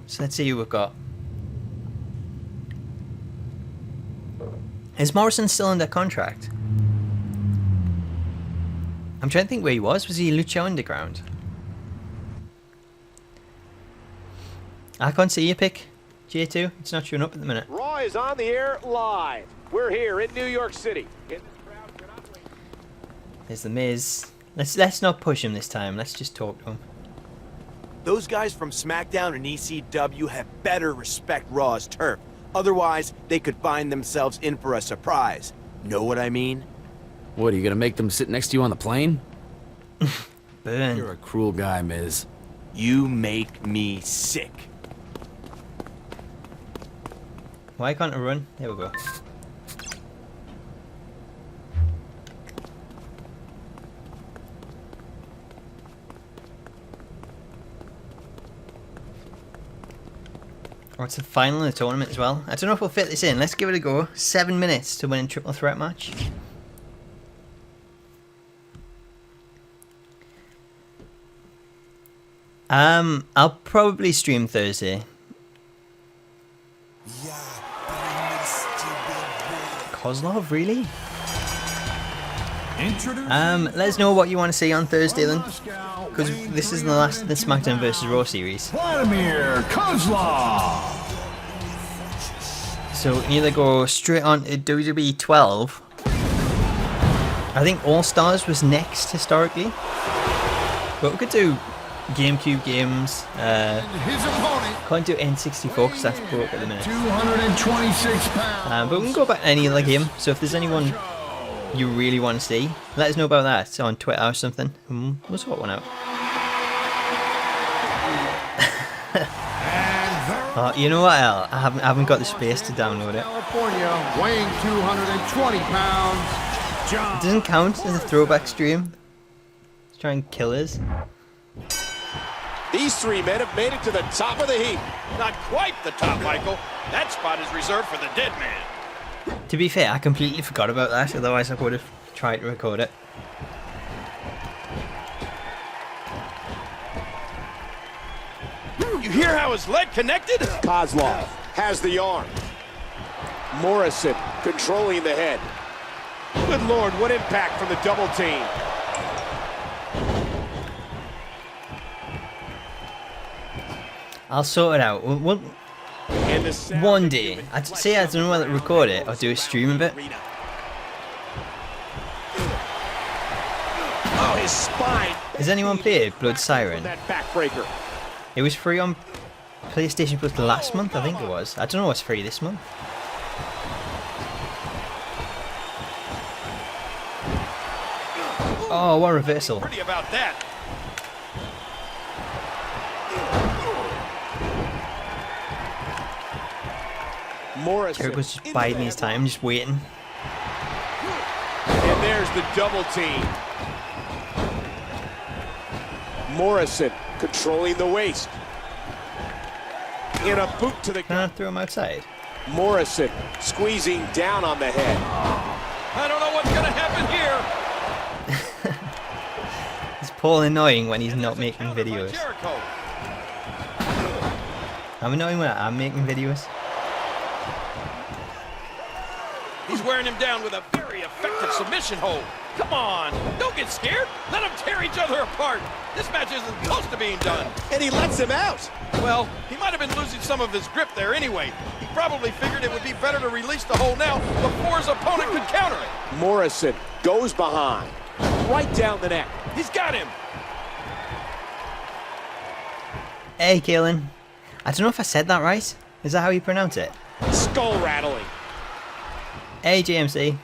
A: So let's see who we've got. Is Morrison still under contract? I'm trying to think where he was. Was he Lucha Underground? I can't see your pick, J2. It's not showing up at the minute.
C: Raw is on the air live. We're here in New York City.
A: There's the Miz. Let's not push him this time. Let's just talk to him.
L: Those guys from SmackDown and ECW have better respect Raw's turf. Otherwise, they could find themselves in for a surprise. Know what I mean?
H: What, are you gonna make them sit next to you on the plane?
A: Burn.
H: You're a cruel guy, Miz.
L: You make me sick.
A: Why can't I run? There we go. Oh, it's the final of the tournament as well. I don't know if we'll fit this in. Let's give it a go. 7 minutes to win a triple threat match. I'll probably stream Thursday. Kozlov, really? Let us know what you want to see on Thursday then, because this is the last of the SmackDown vs. Raw series.
E: Vladimir Kozlov.
A: So we can either go straight on to WWE 12. I think All Stars was next historically, but we could do GameCube games.
E: His opponent.
A: Can't do N64 because that's broke at the minute.
E: 226 pounds.
A: But we can go back to any other game. So if there's anyone you really want to see, let us know about that on Twitter or something. We'll sort one out. You know what, Al? I haven't got the space to download it.
E: California, weighing 220 pounds.
A: It doesn't count as a throwback stream. Let's try and kill us.
C: These three men have made it to the top of the heap.
D: Not quite the top, Michael. That spot is reserved for the dead man.
A: To be fair, I completely forgot about that, otherwise I would have tried to record it.
D: You hear how his leg connected?
C: Kozlov has the arm. Morrison controlling the head. Good Lord, what impact from the double team.
A: I'll sort it out. One day. I'd say I don't know whether to record it or do a stream of it.
C: Oh, his spine.
A: Has anyone played Blood Siren?
C: That backbreaker.
A: It was free on PlayStation Plus last month, I think it was. I don't know what's free this month. Oh, what a reversal.
D: Pretty about that.
C: Morrison.
A: Jericho's just biding his time, just waiting.
C: And there's the double team. Morrison controlling the waist. In a boot to the
A: Can I throw him outside?
C: Morrison squeezing down on the head.
D: I don't know what's going to happen here.
A: It's Paul annoying when he's not making videos. I'm annoying when I'm making videos.
D: He's wearing him down with a very effective submission hold. Come on, don't get scared. Let them tear each other apart. This match isn't close to being done.
C: And he lets him out.
D: Well, he might have been losing some of his grip there anyway. He probably figured it would be better to release the hold now before his opponent could counter it.
C: Morrison goes behind. Right down the neck.
D: He's got him.
A: Hey, Kaylin. I don't know if I said that right. Is that how you pronounce it?
C: Skull rattling.
A: AJMC.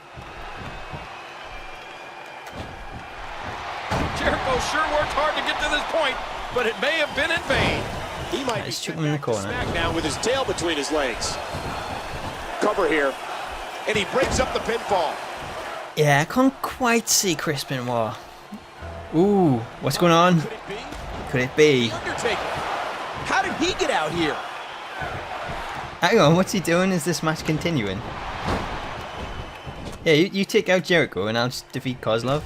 D: Jericho sure worked hard to get to this point, but it may have been in vain.
C: He might be
A: Let's chuck him in the corner.
C: Smackdown with his tail between his legs. Cover here. And he breaks up the pinfall.
A: Yeah, I can't quite see Chris Benoit. Ooh, what's going on?
C: Could it be?
A: Could it be?
C: The Undertaker. How did he get out here?
A: Hang on, what's he doing? Is this match continuing? Yeah, you take out Jericho and I'll just defeat Kozlov.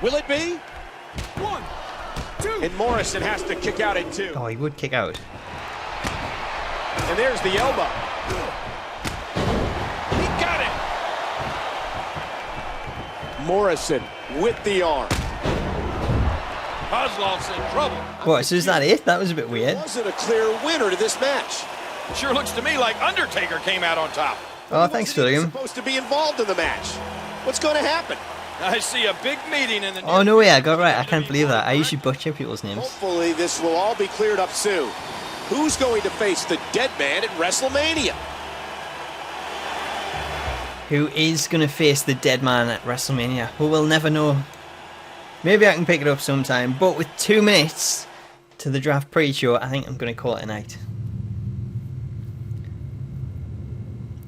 C: Will it be? 1, 2. And Morrison has to kick out at 2.
A: Oh, he would kick out.
C: And there's the elbow. He got it. Morrison with the arm.
D: Kozlov's in trouble.
A: What, so is that it? That was a bit weird.
C: Wasn't a clear winner to this match.
D: Sure looks to me like Undertaker came out on top.
A: Oh, thanks, William.
C: Supposed to be involved in the match. What's going to happen?
D: I see a big meeting in the
A: Oh, no way, I got it right. I can't believe that. I usually butcher people's names.
C: Hopefully this will all be cleared up soon. Who's going to face the dead man at WrestleMania?
A: Who is going to face the dead man at WrestleMania? Well, we'll never know. Maybe I can pick it up sometime, but with 2 minutes to the draft pre-show, I think I'm going to call it a night.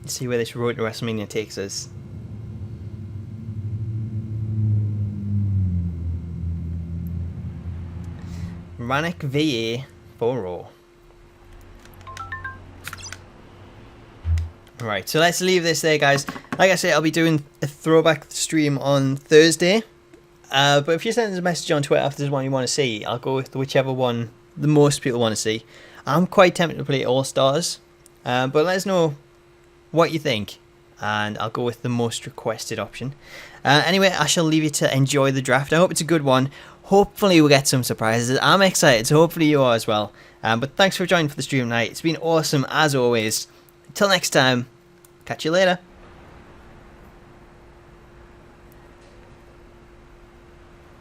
A: Let's see where this road to WrestleMania takes us. Rannick VA for Raw. Right, so let's leave this there, guys. Like I said, I'll be doing a throwback stream on Thursday. But if you send us a message on Twitter if there's one you want to see, I'll go with whichever one the most people want to see. I'm quite tempted to play All Stars. But let us know what you think. And I'll go with the most requested option. Anyway, I shall leave you to enjoy the draft. I hope it's a good one. Hopefully we'll get some surprises. I'm excited, so hopefully you are as well. But thanks for joining for the stream tonight. It's been awesome as always. Until next time, catch you later.